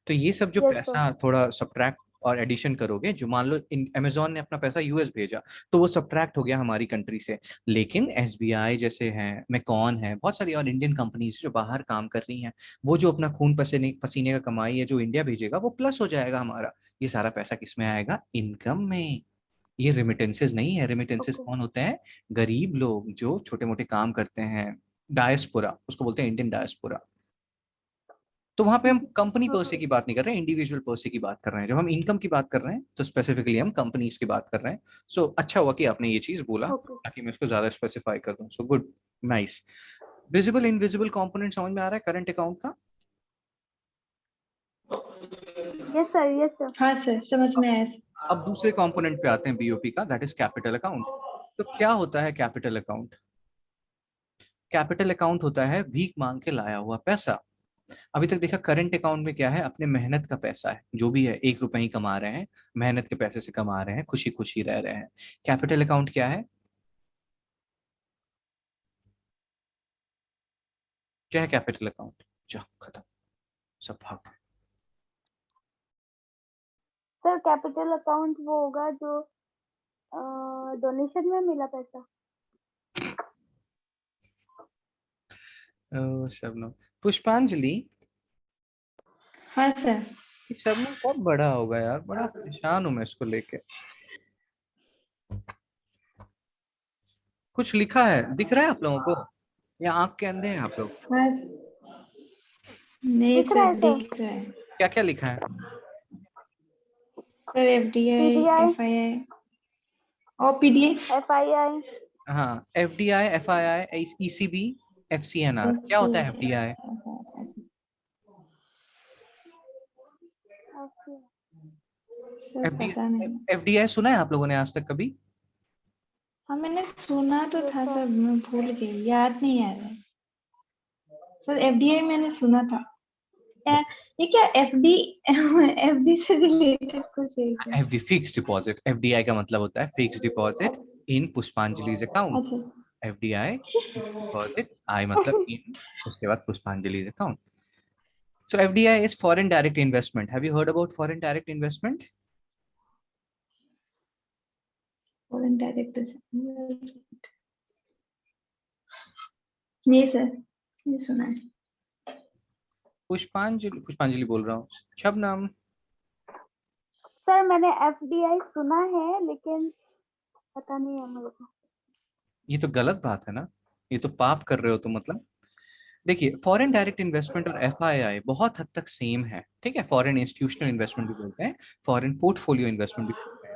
[SPEAKER 1] तो ये सब जो
[SPEAKER 3] यस सर।
[SPEAKER 1] पैसा थोड़ा सब्ट्रैक्ट और एडिशन करोगे, जो मान लो अमेजोन ने अपना पैसा यूएस भेजा, तो वो सब्ट्रैक्ट हो गया हमारी कंट्री से। लेकिन एसबीआई जैसे हैं, मैकॉन है, बहुत सारी और इंडियन कंपनीज जो बाहर काम कर रही हैं, वो जो अपना खून पसीने पसीने का कमाई है जो इंडिया भेजेगा, वो प्लस हो जाएगा हमारा। ये सारा पैसा किस में आएगा? इनकम में। ये रेमिटेंसेस नहीं है। Remittances
[SPEAKER 3] okay.
[SPEAKER 1] कौन होते हैं? गरीब लोग जो छोटे मोटे काम करते हैं, डायस्पोरा उसको बोलते हैं, इंडियन डायस्पोरा। तो वहां पे हम कंपनी पर से की बात नहीं कर रहे हैं, इंडिविजुअल पर से की बात कर रहे हैं। जब हम इनकम की बात कर रहे हैं तो स्पेसिफिकली हम कंपनीज की बात कर रहे हैं। सो अच्छा हुआ कि आपने ये चीज बोला,
[SPEAKER 3] ओके।
[SPEAKER 1] ताकि मैं इसको ज्यादा स्पेसिफाई कर दूं। So good, nice. Visible invisible component समझ में आ रहा है करंट अकाउंट का?
[SPEAKER 3] Yes sir, yes sir.
[SPEAKER 2] हाँ सर, समझ में आया सर।
[SPEAKER 1] अब दूसरे कंपोनेंट पे आते हैं बीओपी का, दैट इज कैपिटल अकाउंट। तो क्या होता है कैपिटल अकाउंट? कैपिटल अकाउंट होता है भीख मांग के लाया हुआ पैसा। अभी तक देखा करंट अकाउंट में क्या है, अपने मेहनत का पैसा है, जो भी है 1 रुपए ही कमा रहे हैं, मेहनत के पैसे से कमा रहे हैं, खुशी खुशी रह रहे हैं। कैपिटल अकाउंट क्या है? क्या है कैपिटल अकाउंट? जाओ खत्म, सब भाग गए।
[SPEAKER 3] सर कैपिटल अकाउंट वो होगा जो डोनेशन में मिला पैसा।
[SPEAKER 1] शबनम, पुष्पांजलि,
[SPEAKER 2] हाँ सर।
[SPEAKER 1] ये शबनम कब बड़ा होगा यार, बड़ा परेशान हूं मैं इसको लेके। कुछ लिखा है, दिख रहा है आप लोगों को, या आंख के अंधे हैं आप लोग?
[SPEAKER 2] हाँ नहीं
[SPEAKER 3] दिख रहा
[SPEAKER 2] सर,
[SPEAKER 3] है सर।
[SPEAKER 2] दिख रहा है
[SPEAKER 1] क्या क्या लिखा है?
[SPEAKER 2] सर। एफडीआई,
[SPEAKER 3] पीडीआई,
[SPEAKER 2] एफआईआई और पीडीए।
[SPEAKER 3] एफआईआई।
[SPEAKER 1] हाँ, एफडीआई, एफआईआई, ईसीबी, एफसीएनआर। क्या होता है एफडीआई?
[SPEAKER 3] ओके।
[SPEAKER 2] सर पता
[SPEAKER 1] एफडीआई,
[SPEAKER 2] नहीं।
[SPEAKER 1] एफडीआई सुना है आप लोगों ने आज तक कभी?
[SPEAKER 2] हाँ मैंने सुना तो
[SPEAKER 3] यस
[SPEAKER 2] था
[SPEAKER 3] सर।
[SPEAKER 2] सर, मैं भूल गई, याद नहीं आ रहा है। सर एफडीआई मैंने सुना था। ये क्या एफडी? एफडी से रिलेटेड कुछ है क्या?
[SPEAKER 1] एफडी फिक्स डिपॉजिट, एफडीआई का मतलब होता है फिक्स डिपॉजिट इन पुष्पांजलि's अकाउंट।
[SPEAKER 2] अच्छा।
[SPEAKER 1] एफडीआई फिक्स डिपॉजिट, आई मतलब इन, उसके बाद पुष्पांजलि's account. So FDI is foreign direct investment. Have you heard about foreign direct investment?
[SPEAKER 2] Foreign direct नहीं सर, नहीं सुना है।
[SPEAKER 1] पुष्पांजलि, पुष्पांजलि बोल रहा हूँ। शबनम,
[SPEAKER 3] सर मैंने एफडीआई सुना है लेकिन पता नहीं है मेरे को।
[SPEAKER 1] ये तो गलत बात है ना, ये तो पाप कर रहे हो तुम मतलब। देखिए, फॉरेन डायरेक्ट इन्वेस्टमेंट और एफआईआई बहुत हद तक सेम है, ठीक है। फॉरेन इंस्टीट्यूशनल इन्वेस्टमेंट भी बोलते हैं, फॉरेन पोर्टफोलियो इन्वेस्टमेंट भी बोलते हैं।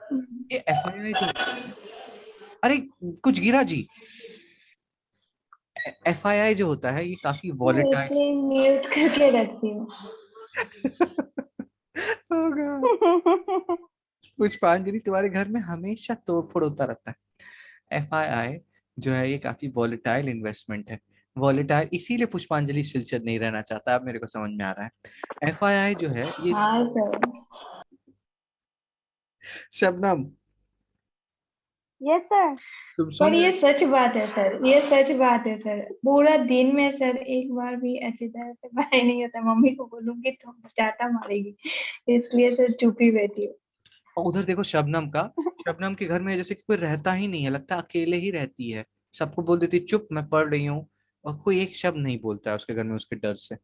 [SPEAKER 1] ये एफआईआई जो होता है, अरे कुछ गिरा जी, एफआईआई जो होता है ये काफी
[SPEAKER 2] मैं
[SPEAKER 1] वॉलेटाइल।
[SPEAKER 2] इसलिए म्यूट करके रखती हूँ।
[SPEAKER 1] होगा। पुष्पांजलि, तुम्हारे घर में हमेशा तोड़फोड़ होता रहता है। एफआईआई जो है ये काफी वॉलेटाइल इन्वेस्टमेंट है। वॉलेटाइल इसीलिए पुष्पांजलि सिलचर नहीं रहना चाहता, अब मेरे को समझ में आ रहा है। एफआईआई जो है ये,
[SPEAKER 2] हाँ सर।
[SPEAKER 1] Shabnam
[SPEAKER 3] yes sir.
[SPEAKER 1] तुम
[SPEAKER 2] पर
[SPEAKER 1] सुन रहे
[SPEAKER 2] ये
[SPEAKER 1] हो?
[SPEAKER 2] सच बात है सर, ये सच बात है सर। पूरा दिन में सर एक बार भी अच्छी तरह से पढ़ाई नहीं होता, मम्मी को बोलूंगी तो चाटा मारेगी, इसलिए सर चुप ही बैठी हूँ।
[SPEAKER 1] और उधर देखो शबनम का, शबनम के घर में जैसे कि कोई रहता ही नहीं है, लगता है अकेले ही रहती है। सबको बोल देती चुप मैं पढ़ रही हूँ, और कोई एक शब्द नहीं बोलता है उसके घर में उसके डर से।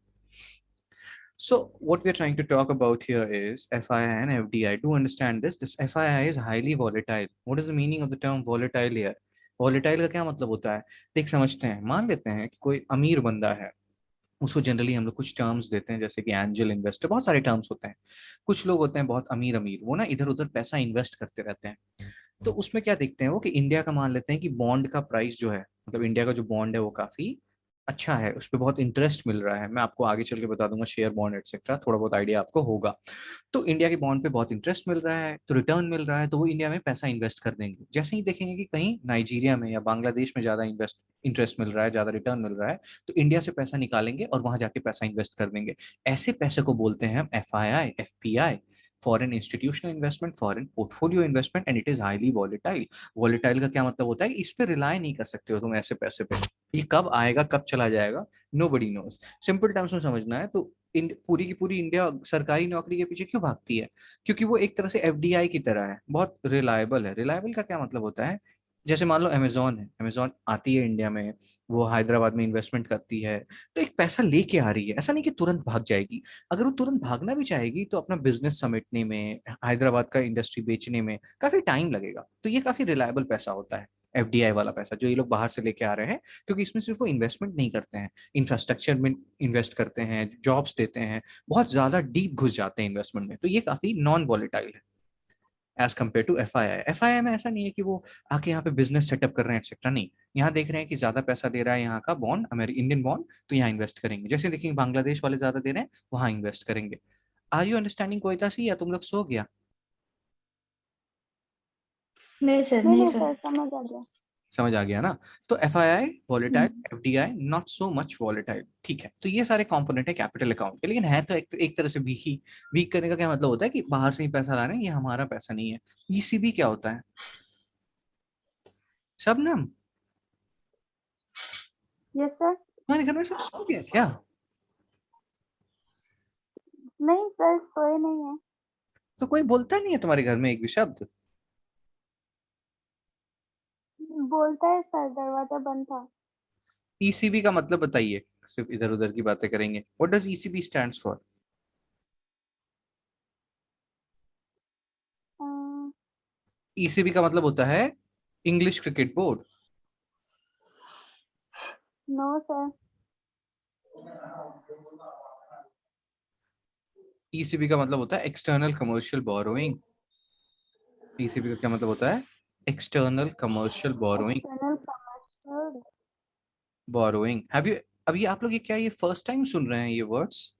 [SPEAKER 1] So what we are trying to talk about here is FII and FDI. Do understand this. This FII is highly volatile. What is the meaning of the term volatile here? Volatile का क्या मतलब होता है? देख समझते हैं, मान लेते हैं कि कोई अमीर बंदा है, उसको जनरली हम लोग कुछ टर्म्स देते हैं, जैसे कि एंजल इन्वेस्टर, बहुत सारे टर्म्स होते हैं। कुछ लोग होते हैं बहुत अमीर अमीर, वो ना इधर उधर पैसा इन्वेस्ट करते रहते हैं। तो उसमें क्या देखते हैं वो, कि इंडिया का मान लेते हैं कि बॉन्ड का प्राइस जो है, मतलब इंडिया का जो बॉन्ड है वो काफी अच्छा है, उस पर बहुत इंटरेस्ट मिल रहा है। मैं आपको आगे चल के बता दूंगा, शेयर बॉन्ड एक्सेट्रा, थोड़ा बहुत आइडिया आपको होगा। तो इंडिया के बॉन्ड पे बहुत इंटरेस्ट मिल रहा है, तो रिटर्न मिल रहा है, तो वो इंडिया में पैसा इन्वेस्ट कर देंगे। जैसे ही देखेंगे कि कहीं नाइजीरिया में या बांग्लादेश में ज्यादा इंटरेस्ट मिल रहा है, ज्यादा रिटर्न मिल रहा है, तो इंडिया से पैसा निकालेंगे और वहां जाके पैसा इन्वेस्ट कर देंगे। ऐसे पैसे को बोलते हैं हम FII, FPI, foreign institutional investment, foreign portfolio investment, and it is highly volatile. Volatile का क्या मतलब होता है, इस पे रिलाय नहीं कर सकते हो तुम ऐसे पैसे पे, ये कब आएगा कब चला जाएगा, नो बडी नोज। सिंपल टर्म्स में समझना है तो पूरी की पूरी इंडिया सरकारी नौकरी के पीछे क्यों भागती है? क्योंकि वो एक तरह से एफडीआई की तरह है, बहुत रिलायबल है। रिलायबल का क्या मतलब होता है, जैसे मान लो अमेजोन है, अमेजोन आती है इंडिया में, वो हैदराबाद में इन्वेस्टमेंट करती है, तो एक पैसा लेके आ रही है, ऐसा नहीं कि तुरंत भाग जाएगी। अगर वो तुरंत भागना भी चाहेगी तो अपना बिजनेस समेटने में, हैदराबाद का इंडस्ट्री बेचने में काफी टाइम लगेगा, तो ये काफी रिलायबल पैसा होता है। एफडीआई वाला पैसा जो ये लोग बाहर से लेके आ रहे हैं, क्योंकि इसमें सिर्फ वो इन्वेस्टमेंट नहीं करते हैं, इंफ्रास्ट्रक्चर में इन्वेस्ट करते हैं, जॉब्स देते हैं, बहुत ज्यादा डीप घुस जाते हैं इन्वेस्टमेंट में, तो ये काफी नॉन वॉलेटाइल है as compare to FII. FII में ऐसा नहीं है कि वो आके यहाँ पे बिजनेस सेटअप कर रहे हैं एक्सेट्रा, नहीं, यहाँ देख रहे हैं कि ज्यादा पैसा दे रहा है यहाँ का बॉन्ड, अमेरिकन इंडियन बॉन्ड, तो यहाँ इन्वेस्ट करेंगे, जैसे देखेंगे बांग्लादेश वाले ज्यादा दे रहे हैं वहां इन्वेस्ट करेंगे। आर यू अंडरस्टैंडिंग कोयता सी, या तुम लोग सो गया?
[SPEAKER 2] नहीं सर,
[SPEAKER 3] नहीं
[SPEAKER 2] नहीं
[SPEAKER 3] नहीं
[SPEAKER 2] सर।
[SPEAKER 3] सर, समझ आ गया।
[SPEAKER 1] समझ आ गया ना? तो F I I volatile,
[SPEAKER 2] hmm,
[SPEAKER 1] FDI not so much volatile, ठीक है। तो ये सारे कंपोनेंट है कैपिटल अकाउंट के, लेकिन है तो एक तरह से वीक ही। वीक करने का क्या मतलब होता है कि बाहर से ही पैसा ला रहे हैं, ये हमारा पैसा नहीं है। ईसीबी क्या होता है शबनम?
[SPEAKER 3] Yes sir.
[SPEAKER 1] तुम्हारे घर में सब सो गया क्या?
[SPEAKER 3] नहीं सर, सोए नहीं है।
[SPEAKER 1] तो कोई बोलता नहीं है तुम्हारे घर में एक भी शब्द?
[SPEAKER 3] बोलता है सर, दरवाजा बंद था।
[SPEAKER 1] ईसीबी का मतलब बताइए, सिर्फ इधर उधर की बातें करेंगे। What does ECB stands for? ECB का मतलब होता है English cricket board.
[SPEAKER 3] No sir.
[SPEAKER 1] ECB का मतलब होता है एक्सटर्नल कमर्शियल बोरोइंग। ईसीबी का क्या मतलब होता है? External commercial borrowing.
[SPEAKER 3] External commercial.
[SPEAKER 1] Borrowing, have you, अभी आप लोग ये क्या, ये फर्स्ट टाइम सुन रहे हैं ये वर्ड्स?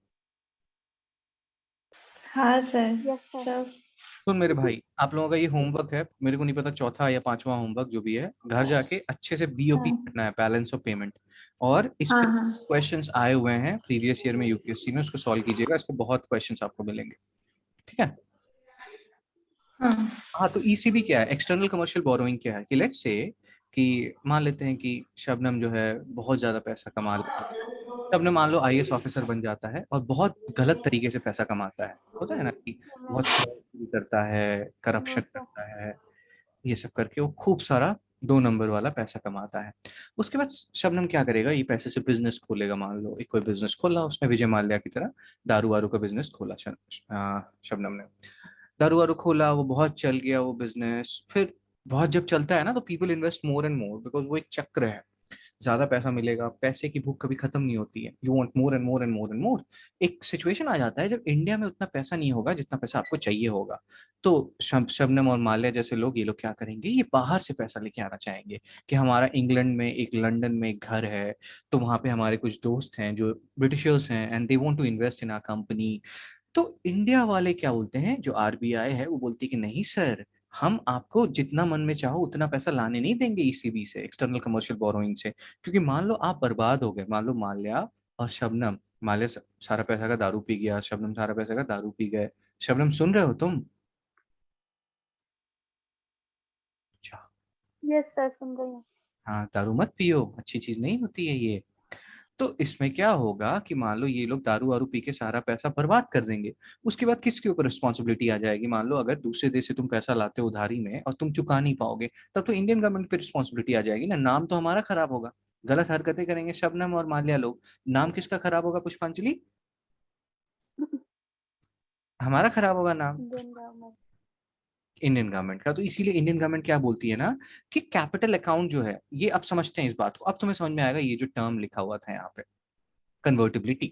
[SPEAKER 2] हाँ सर।
[SPEAKER 3] Yes sir.
[SPEAKER 2] सब।
[SPEAKER 1] सुन मेरे भाई, आप लोगों का ये होमवर्क है, मेरे को नहीं पता चौथा या पांचवा होमवर्क जो भी है, घर जाके अच्छे से बीओपी
[SPEAKER 2] हाँ
[SPEAKER 1] करना है, बैलेंस ऑफ पेमेंट। और इस
[SPEAKER 2] हाँ
[SPEAKER 1] पे
[SPEAKER 2] हाँ।
[SPEAKER 1] क्वेश्चंस आए हुए हैं प्रीवियस ईयर में यूपीएससी में, उसको सॉल्व कीजिएगा, इस पे बहुत क्वेश्चंस आपको मिलेंगे, ठीक है?
[SPEAKER 2] हाँ
[SPEAKER 1] हाँ, तो ईसीबी क्या है, एक्सटर्नल कमर्शियल बोरोइंग क्या है, कि लेट्स से कि मान लेते हैं कि शबनम जो है बहुत ज्यादा पैसा कमा लेता है। शबनम मान लो आईएएस ऑफिसर बन जाता है और बहुत गलत तरीके से पैसा कमाता है, होता है ना कि बहुत फ्रॉड करता है,
[SPEAKER 3] नो
[SPEAKER 1] करप्शन
[SPEAKER 3] सर।
[SPEAKER 1] करता है, ये सब करके वो खूब सारा 2 नंबर वाला पैसा कमाता है। उसके बाद शबनम क्या करेगा, ये पैसे से बिजनेस खोलेगा। मान लो एक कोई बिजनेस खोला उसने, विजय माल्या की तरह दारू वारू का बिजनेस खोला शबनम ने। दारू वारू खोला, वो बहुत चल गया वो बिजनेस। फिर बहुत जब चलता है ना, तो people invest more and more, because वो एक चक्र है, ज्यादा पैसा मिलेगा, पैसे की भूख कभी खत्म नहीं होती है, you want more and more and more and more. एक सिचुएशन आ जाता है जब इंडिया में उतना पैसा नहीं होगा जितना पैसा आपको चाहिए होगा, तो शबनम और माल्या जैसे लोग, ये लोग क्या करेंगे, ये बाहर से पैसा लेके आना चाहेंगे कि हमारा इंग्लैंड में एक, लंदन में एक घर है, तो वहां पे हमारे कुछ दोस्त हैं जो ब्रिटिशर्स हैं and they want to invest in our company. तो इंडिया वाले क्या बोलते हैं, जो आरबीआई है वो बोलती है कि नहीं सर, हम आपको जितना मन में चाहो उतना पैसा लाने नहीं देंगे ईसीबी से, एक्सटर्नल कमर्शियल बोरोइंग से, क्योंकि मान लो आप बर्बाद हो गए, मान लो माल्या और शबनम, माल्या सारा पैसा का दारू पी गया, शबनम सारा पैसा का दारू पी गए। शबनम सुन रहे हो तुम? अच्छा।
[SPEAKER 3] यस सर, सुन रही हूँ।
[SPEAKER 1] हाँ, दारू मत पियो, अच्छी चीज नहीं होती है ये। तो इसमें क्या होगा कि मान लो ये लोग दारू वारू पी के सारा पैसा बर्बाद कर देंगे, उसके बाद किसके ऊपर रिस्पॉन्सिबिलिटी आ जाएगी? मान लो अगर दूसरे देश से तुम पैसा लाते हो उधारी में और तुम चुका नहीं पाओगे, तब तो इंडियन गवर्नमेंट पे रिस्पॉन्सिबिलिटी आ जाएगी ना, नाम तो हमारा खराब होगा। गलत हरकतें करेंगे शबनम और माल्या लोग, नाम किसका खराब होगा पुष्पांजलि? हमारा खराब होगा नाम,
[SPEAKER 3] इंडियन गवर्नमेंट।
[SPEAKER 1] इंडियन गवर्नमेंट का। तो इसीलिए इंडियन गवर्नमेंट क्या बोलती है ना, कि कैपिटल अकाउंट जो है, ये अब समझते हैं इस बात को, अब तुम्हें समझ में आएगा ये जो टर्म लिखा हुआ था यहाँ पे, कन्वर्टिबिलिटी।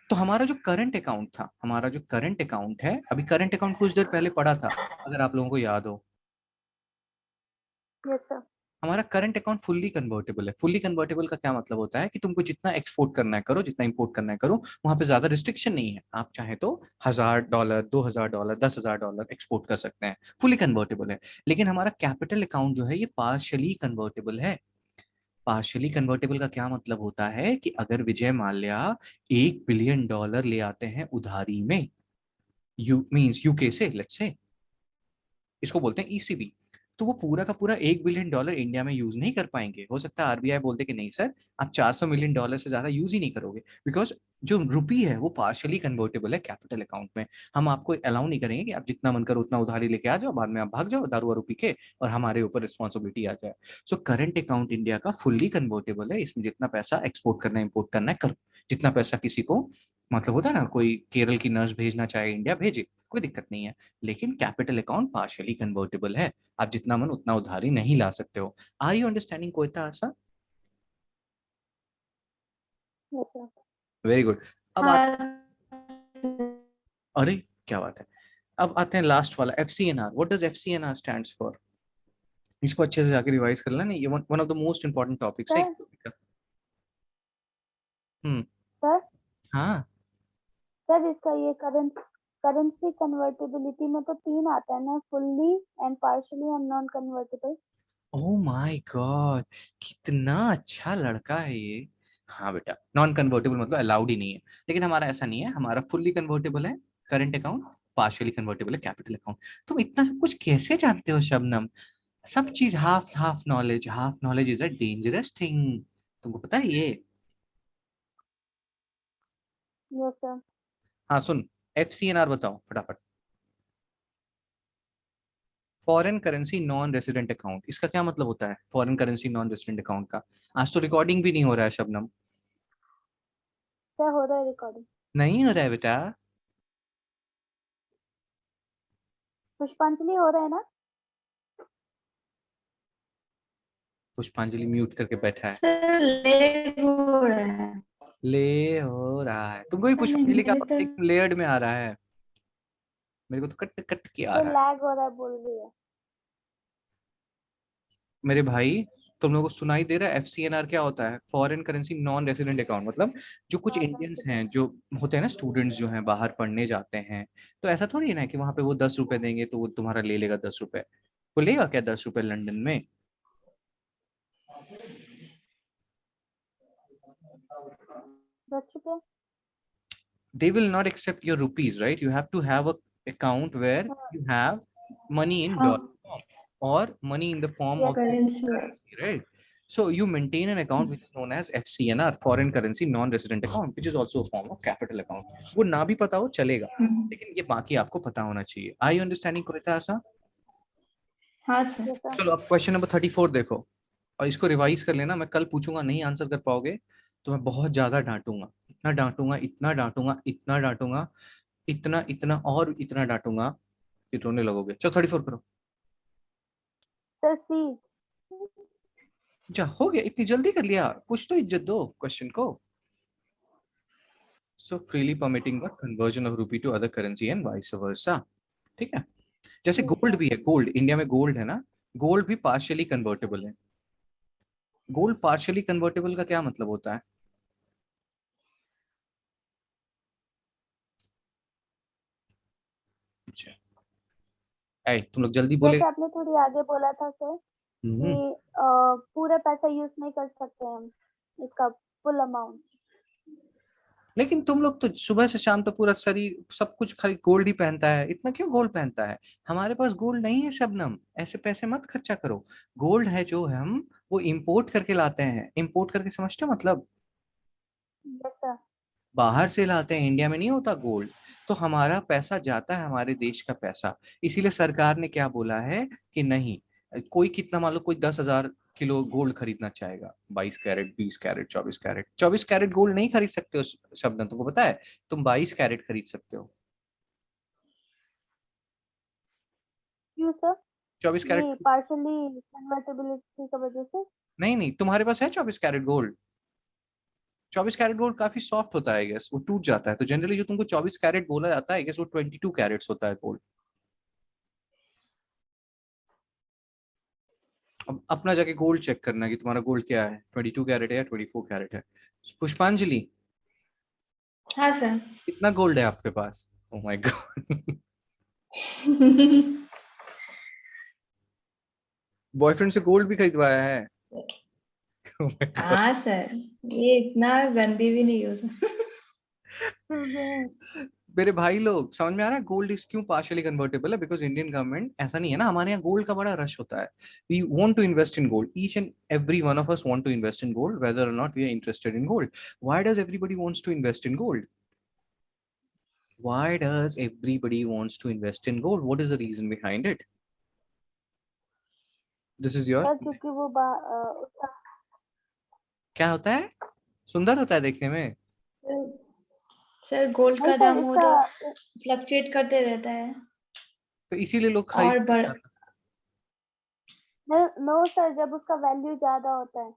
[SPEAKER 1] तो हमारा जो करंट अकाउंट था, हमारा जो करंट अकाउंट है, अभी करंट अकाउंट कुछ देर पहले पढ़ा था, अगर आप लोगों को याद हो,
[SPEAKER 3] यस सर।
[SPEAKER 1] हमारा करंट अकाउंट फुल्ली कन्वर्टेबल है। फुल्ली कन्वर्टेबल का क्या मतलब होता है कि तुमको जितना एक्सपोर्ट करना है करो, जितना इंपोर्ट करना है करो, वहां पे ज्यादा रिस्ट्रिक्शन नहीं है, आप चाहे तो $1,000, $2,000, $10,000 एक्सपोर्ट कर सकते हैं, फुल्ली कन्वर्टेबल है। लेकिन हमारा कैपिटल अकाउंट जो है ये पार्शली कन्वर्टेबल है। पार्शली कन्वर्टेबल का क्या मतलब होता है कि अगर विजय माल्या $1 बिलियन ले आते हैं उधारी में, यू मीन्स यूके से, लेट्स से, इसको बोलते हैं ईसीबी, तो वो पूरा का पूरा $1 बिलियन इंडिया में यूज नहीं कर पाएंगे। हो सकता है आरबीआई बोलते कि नहीं सर, आप $400 मिलियन से ज्यादा यूज ही नहीं करोगे, बिकॉज जो रुपी है वो पार्शली कन्वर्टेबल है कैपिटल अकाउंट में। हम आपको अलाउ नहीं करेंगे कि आप जितना मन करो उतना उधारी लेके आ जाओ, बाद में आप भाग जाओ दारू वारू पी के और हमारे ऊपर रिस्पॉन्सिबिलिटी आ जाए। सो करंट अकाउंट इंडिया का फुल्ली कन्वर्टेबल है, इसमें जितना पैसा एक्सपोर्ट करना है, इंपोर्ट करना है करो, जितना पैसा किसी को मतलब होता है ना, कोई केरल की नर्स भेजना चाहे इंडिया भेजे, कोई दिक्कत नहीं है। लेकिन कैपिटल अकाउंट पार्शियली कन्वर्टेबल है, आप जितना मन उतना उधारी नहीं ला सकते हो। आर यू अंडरस्टैंडिंग कोयता Asha?
[SPEAKER 3] Yes sir.
[SPEAKER 1] Very good. अब
[SPEAKER 2] हाँ सर।
[SPEAKER 1] अरे क्या बात है। अब आते हैं लास्ट वाला, F C N R. What does F C N R stands for? इसको अच्छे से जाके रिवाइज कर लेना, ये one of the most important topics है
[SPEAKER 3] सर
[SPEAKER 1] economic का। हम्म।
[SPEAKER 3] सर
[SPEAKER 1] हाँ।
[SPEAKER 3] सर इसका ये करेंसी कन्वर्टेबिलिटी में तो 3 आता है ना, fully and partially and non convertible.
[SPEAKER 1] Oh my God, कितना अच्छा लड़का है ये। हाँ बेटा, नॉन कन्वर्टेबल मतलब अलाउड ही नहीं है, लेकिन हमारा ऐसा नहीं है, हमारा फुल्ली कन्वर्टेबल है करंट अकाउंट, पार्शियली कन्वर्टेबल है कैपिटल अकाउंट। तुम इतना सब कुछ कैसे जानते हो शबनम? सब चीज half half knowledge, half knowledge is a dangerous thing, तुमको पता है ये?
[SPEAKER 3] Yes sir.
[SPEAKER 1] हाँ सुन, एफ सी एन आर बताओ फटाफट। Foreign currency non resident account, इसका क्या मतलब होता है foreign currency non resident account का? आज तो रिकॉर्डिंग भी नहीं हो रहा है शबनम।
[SPEAKER 3] सर हो रहा है रिकॉर्डिंग।
[SPEAKER 1] नहीं हो रहा है बेटा।
[SPEAKER 3] पुष्पांजलि हो रहा है ना?
[SPEAKER 1] पुष्पांजलि म्यूट करके बैठा है।
[SPEAKER 2] सर लेग हो रहा है।
[SPEAKER 1] ले हो रहा है तुमको भी?
[SPEAKER 2] पता नहीं
[SPEAKER 1] पुष्पांजलि का
[SPEAKER 2] मेरे तो।
[SPEAKER 1] एक लेयर्ड में आ रहा है, मेरे को तो कट कट के आ
[SPEAKER 3] तो
[SPEAKER 1] रहा है।
[SPEAKER 3] लैग हो रहा है बोल रही है।
[SPEAKER 1] मेरे भाई, तुम लोगों को सुनाई दे रहा है? एफसीएनआर क्या होता है? Foreign currency non resident account, मतलब जो कुछ
[SPEAKER 3] हाँ
[SPEAKER 1] इंडियंस
[SPEAKER 3] समझ।
[SPEAKER 1] हैं जो होते हैं ना, स्टूडेंट्स जो हैं बाहर पढ़ने जाते हैं, तो ऐसा थोड़ी है ना कि वहां पे वो 10 रुपए देंगे तो वो तुम्हारा ले लेगा 10 रुपए। वो लेगा क्या 10 रुपए लंदन में?
[SPEAKER 3] 10 रुपये।
[SPEAKER 1] They will not accept your rupees, right? You have to have a account where you have money in
[SPEAKER 2] हाँ
[SPEAKER 1] dollar form or money in the form
[SPEAKER 3] yes
[SPEAKER 1] of the
[SPEAKER 2] currency है।
[SPEAKER 1] currency, right? So you maintain an account which is known as FCNR, foreign currency non-resident account, which is also a form of capital account. वो ना भी पता हो चलेगा, लेकिन ये बाकी आपको पता होना चाहिए। Are you understanding कोयता आशा?
[SPEAKER 2] हाँ सर।
[SPEAKER 3] Yes sir.
[SPEAKER 1] चलो अब क्वेश्चन नंबर 34 देखो, और इसको रिवाइज कर लेना, मैं कल पूछूंगा नहीं आंसर कर पाओगे तो मैं बहुत ज्यादा डांटूंगा, इतना डांटूंगा, इतना डांटूंगा, इतना डांटूंगा, इतना इतना और इतना डांटूंगा कि रोने लगोगे। चलो 34 करो।
[SPEAKER 3] सर सी।
[SPEAKER 1] जा हो गया, इतनी जल्दी कर लिया, कुछ तो इज्जत दो क्वेश्चन को। So freely permitting the conversion of rupee to other currency and vice versa. ठीक है, जैसे
[SPEAKER 3] यस
[SPEAKER 1] गोल्ड
[SPEAKER 3] सर।
[SPEAKER 1] भी है, गोल्ड इंडिया में गोल्ड है ना, गोल्ड भी पार्शियली कन्वर्टेबल है। गोल्ड पार्शियली कन्वर्टेबल का क्या मतलब होता है? अच्छा, ऐ तुम लोग जल्दी बोले।
[SPEAKER 3] जैसे आपने थोड़ी आगे बोला था सर
[SPEAKER 1] हम्म।
[SPEAKER 3] कि पूरा पैसा यूज नहीं कर सकते हम, इसका फुल अमाउंट।
[SPEAKER 1] लेकिन तुम लोग तो सुबह से शाम तक पूरा शरीर सब कुछ खाली गोल्ड ही पहनता है, इतना क्यों गोल्ड पहनता है? हमारे पास गोल्ड नहीं है शबनम, ऐसे पैसे मत खर्चा करो। गोल्ड है जो हम वो इंपोर्ट करके लाते हैं, इंपोर्ट करके समझते हो मतलब?
[SPEAKER 3] Yes sir.
[SPEAKER 1] बाहर से लाते हैं, इंडिया में नहीं होता गोल्ड। तो हमारा पैसा जाता है, हमारे देश का पैसा। इसीलिए सरकार ने क्या बोला है कि नहीं, कोई कितना मान लो कोई 10,000 किलो गोल्ड खरीदना चाहेगा, 22 carat, 20 carat, 24 carat, 24 carat gold नहीं खरीद सकते हो शब्द, तुमको पता है? तुम 22 कैरेट खरीद सकते हो।
[SPEAKER 3] क्यों सर?
[SPEAKER 1] 24 कैरेट।
[SPEAKER 3] ये पार्शली कन्वर्टेबिलिटी की वजह से।
[SPEAKER 1] नहीं नहीं, तुम्हारे पास है 24 कैरेट गोल्ड? 24 कैरेट गोल्ड काफी सॉफ्ट होता है, गेस वो टूट जाता है, तो जनरली जो तुमको 24 कैरेट बोला जाता है गेस वो 22 कैरेट्स होता है गोल्ड। अब अपना जाके गोल्ड चेक करना कि तुम्हारा गोल्ड क्या है, 22 कैरेट है या 24 कैरेट है। पुष्पांजलि,
[SPEAKER 2] हाँ सर।
[SPEAKER 1] कितना गोल्ड है आपके पास? ओह माय गॉड, बॉयफ्रेंड से गोल्ड भी खरीदवाया है? Oh my God.
[SPEAKER 2] हाँ सर, ये इतना गंदी भी नहीं हो सकती।
[SPEAKER 1] मेरे भाई लोग, समझ में आ रहा है गोल्ड इज क्यों पार्शियली कन्वर्टेबल है? बिकॉज इंडियन गवर्नमेंट, ऐसा नहीं है ना, हमारे यहाँ गोल्ड का बड़ा रश होता है। We want to invest in gold, each and every one of us want to invest in gold whether or not we are interested in gold. Why does everybody wants to invest in gold? Why does everybody wants to invest in gold? What is the reason behind it? This is your,
[SPEAKER 3] sir क्योंकि वो उसका
[SPEAKER 1] क्या होता है? सुंदर होता है देखने में।
[SPEAKER 2] सर गोल्ड
[SPEAKER 3] नहीं
[SPEAKER 2] का
[SPEAKER 3] सर,
[SPEAKER 2] दाम वो तो
[SPEAKER 3] इसका
[SPEAKER 2] फ्लक्चुएट करते रहता है
[SPEAKER 1] तो इसीलिए लोग
[SPEAKER 2] और
[SPEAKER 1] खरीदते
[SPEAKER 2] बढ़
[SPEAKER 1] हैं।
[SPEAKER 3] नो सर, जब उसका वैल्यू ज्यादा होता है।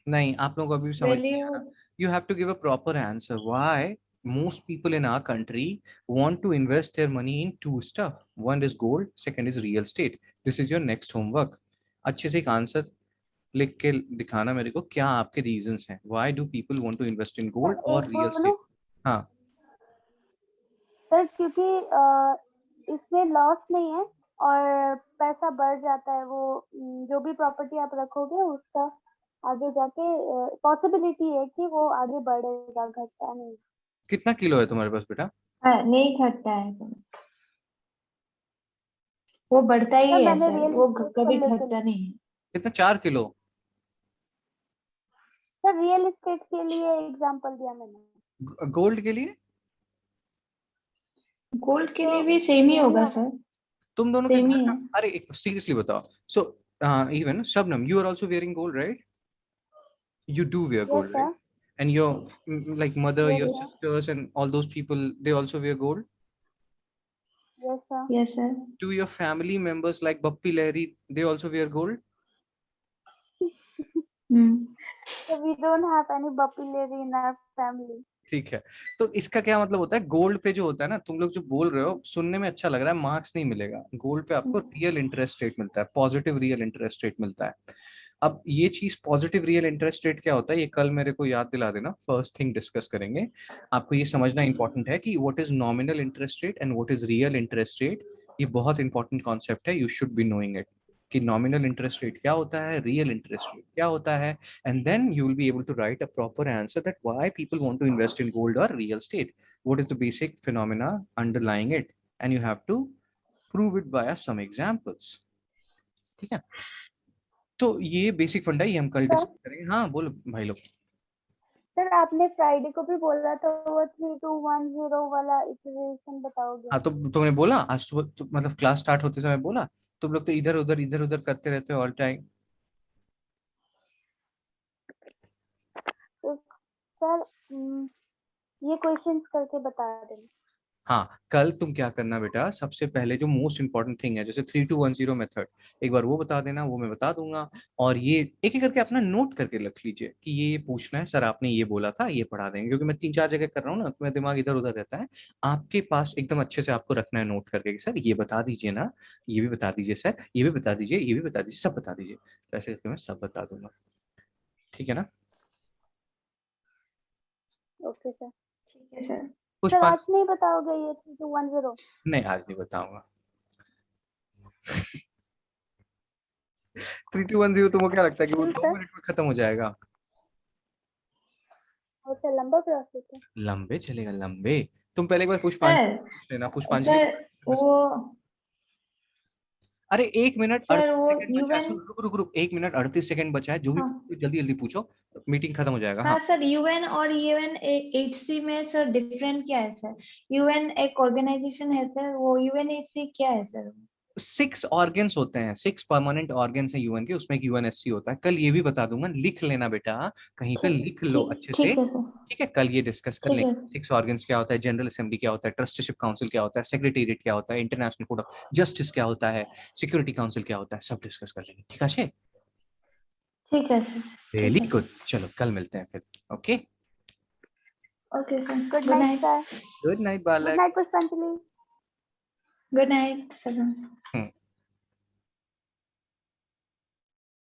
[SPEAKER 1] नहीं, आप लोगों को अभी भी समझ नहीं
[SPEAKER 2] वैल्यू।
[SPEAKER 1] आ रहा. You have to give a proper answer. Why most people in our country want to invest their money in two stuff. One is gold, second is real estate. This is your next homework. अच्छे से एक आंसर लिख के दिखाना मेरे को, क्या आपके रीजंस हैं. Why do people want to invest in gold
[SPEAKER 3] sir
[SPEAKER 1] or
[SPEAKER 3] एक
[SPEAKER 1] real
[SPEAKER 3] बोलूं
[SPEAKER 1] estate? हाँ.
[SPEAKER 3] सर, क्योंकि इसमें लॉस नहीं है और पैसा बढ़ जाता है। वो जो भी प्रॉपर्टी आप रखोगे उसका आगे जाके पॉसिबिलिटी है कि वो आगे बढ़ेगा, घटता नहीं।
[SPEAKER 1] कितना किलो है तुम्हारे पास बेटा?
[SPEAKER 2] हाँ, नहीं घटता है सर, वो बढ़ता
[SPEAKER 3] सर
[SPEAKER 2] ही है
[SPEAKER 3] मैंने
[SPEAKER 2] सर,
[SPEAKER 3] रियल
[SPEAKER 2] वो
[SPEAKER 3] एस्टेट को
[SPEAKER 2] कभी
[SPEAKER 3] लेकर,
[SPEAKER 2] घटता नहीं है।
[SPEAKER 1] कितना? 4 किलो?
[SPEAKER 3] सर रियल एस्टेट के लिए एग्जांपल दिया मैंने।
[SPEAKER 1] गोल्ड के लिए?
[SPEAKER 2] गोल्ड के
[SPEAKER 3] तो
[SPEAKER 2] लिए भी सेम ही
[SPEAKER 3] नहीं
[SPEAKER 2] होगा
[SPEAKER 3] होगा।
[SPEAKER 2] सर,
[SPEAKER 1] तुम दोनों के
[SPEAKER 2] सेम
[SPEAKER 1] घर
[SPEAKER 2] ही
[SPEAKER 1] का,
[SPEAKER 2] है।
[SPEAKER 1] अरे एक सीरियसली बताओ. So even Shabnam, you are also wearing gold, right? You do wear
[SPEAKER 3] yes
[SPEAKER 1] gold, right?
[SPEAKER 3] Sir.
[SPEAKER 1] And your like mother,
[SPEAKER 3] yes
[SPEAKER 1] your
[SPEAKER 3] sir.
[SPEAKER 1] sisters, and all those people, they also wear gold.
[SPEAKER 3] Yes sir.
[SPEAKER 2] Yes sir.
[SPEAKER 1] Do your family members like Bappi Lahiri, they also wear gold?
[SPEAKER 2] Hmm.
[SPEAKER 3] So we don't have any Bapilleri in our family.
[SPEAKER 1] ठीक है. तो इसका क्या मतलब होता है? गोल्ड पे जो होता है ना, तुम लोग जो बोल रहे हो सुनने में अच्छा लग रहा है, मार्क्स नहीं मिलेगा. गोल्ड पे आपको रियल इंटरेस्ट रेट मिलता है, पॉजिटिव रियल इंटरेस्ट रेट मिलता है. अब ये चीज पॉजिटिव रियल इंटरेस्ट रेट क्या होता है, ये कल मेरे को याद दिला देना, फर्स्ट थिंग डिस्कस करेंगे. आपको ये समझना इंपॉर्टेंट है कि what is nominal interest rate and what is real interest rate. ये बहुत इंपॉर्टेंट कॉन्सेप्ट है, you should be knowing it, कि नॉमिनल इंटरेस्ट रेट क्या होता है, रियल इंटरेस्ट रेट क्या होता है. And then you will be able to write a proper answer that why people want to invest in gold or real estate. What is the basic phenomena underlying it? And you have to prove it via some examples. ठीक है. तो ये बेसिक फंडा ये हम कल
[SPEAKER 3] सर
[SPEAKER 1] डिस्कस करेंगे. हाँ बोलो भाई लोग.
[SPEAKER 3] सर आपने फ्राइडे को भी बोला था वो 3210 वाला इक्वेशन बताओगे।
[SPEAKER 1] हाँ तो तुमने बोला आज सुबह तो, मतलब क्लास स्टार्ट होते समय बोला. तुम लोग तो इधर उधर करते रहते हो ऑल टाइम.
[SPEAKER 3] तो सर ये क्वेश्चंस करके बता देना।
[SPEAKER 1] हाँ, कल तुम क्या करना बेटा, सबसे पहले जो मोस्ट इंपॉर्टेंट थिंग है, जैसे 3210 मेथड, एक बार वो बता देना, वो मैं बता दूंगा. और ये एक एक करके अपना नोट करके रख लीजिए कि ये पूछना है सर, आपने ये बोला था, ये पढ़ा देंगे. क्योंकि मैं 3-4 जगह कर रहा हूँ ना, तो मेरा दिमाग इधर उधर रहता है. आपके पास एकदम अच्छे से आपको रखना है नोट करके कि सर ये बता दीजिए ना, ये भी बता दीजिए सर, ये भी बता दीजिए, ये भी बता दीजिए, सब बता दीजिए. तो ऐसे करके मैं सब बता दूंगा. ठीक है ना?
[SPEAKER 3] Okay sir.
[SPEAKER 2] ठीक है सर।
[SPEAKER 3] सर
[SPEAKER 1] पुष्पा?
[SPEAKER 3] आज नहीं बताओगे ये 3210?
[SPEAKER 1] नहीं, आज नहीं बताऊंगा. 3210 तुमको क्या लगता है कि वो
[SPEAKER 3] क्यों
[SPEAKER 1] 2
[SPEAKER 3] सर?
[SPEAKER 1] मिनट में खत्म हो जाएगा?
[SPEAKER 3] अच्छा लंबा प्रोसेस है।
[SPEAKER 1] लंबे चलेगा, लंबे. तुम पहले एक बार पुष्पांजलि
[SPEAKER 2] सर
[SPEAKER 1] पूछ लेना, पुष्पांजलि
[SPEAKER 2] सर
[SPEAKER 1] को.
[SPEAKER 2] वो
[SPEAKER 1] अरे 1 मिनट
[SPEAKER 2] सर
[SPEAKER 1] 38
[SPEAKER 2] वो
[SPEAKER 1] सेकंड बचा है.
[SPEAKER 2] यूएन।
[SPEAKER 1] सुन, रुक रुक रुक, 1 मिनट 38 सेकंड बचा है. जो भी
[SPEAKER 2] हाँ
[SPEAKER 1] जल्दी जल्दी पूछो, मीटिंग खत्म हो जाएगा.
[SPEAKER 2] हाँ
[SPEAKER 1] हाँ.
[SPEAKER 2] सर, यूएन और यूएनएचसी में सर डिफरेंट क्या है सर? यूएन एक ऑर्गेनाइजेशन है सर, वो यूएनएचसी क्या है सर?
[SPEAKER 1] 6 ऑर्गन्स होते हैं, 6 परमानेंट ऑर्गन्स हैं यूएन के, उसमें एक यूएनएससी होता है. कल ये भी बता दूंगा, लिख लेना बेटा, कहीं पे
[SPEAKER 2] ठीक
[SPEAKER 1] लिख लो
[SPEAKER 2] ठीक
[SPEAKER 1] अच्छे से.
[SPEAKER 2] ठीक है सर।
[SPEAKER 1] ठीक है, कल ये डिस्कस कर
[SPEAKER 2] ठीक
[SPEAKER 1] लेंगे.
[SPEAKER 2] है।
[SPEAKER 1] 6 ऑर्गन्स क्या होता है, जनरल असेंबली क्या होता है, ट्रस्टीशिप काउंसिल क्या होता है, सेक्रेटेरिएट क्या होता है, इंटरनेशनल कोड ऑफ जस्टिस क्या होता है, सिक्योरिटी काउंसिल क्या होता है, सब डिस्कस कर लेंगे. ठीक है.
[SPEAKER 2] ठीक है सर।
[SPEAKER 1] वेरी
[SPEAKER 2] ठीक है
[SPEAKER 1] गुड.
[SPEAKER 2] सर।
[SPEAKER 1] चलो कल मिलते हैं फिर. Okay.
[SPEAKER 2] Okay sir,
[SPEAKER 3] good
[SPEAKER 2] good
[SPEAKER 3] night
[SPEAKER 2] night.
[SPEAKER 3] Sir.
[SPEAKER 1] Good night
[SPEAKER 3] good
[SPEAKER 1] बालक.
[SPEAKER 3] नाइट पुष्पांजलि।
[SPEAKER 2] Good night sir.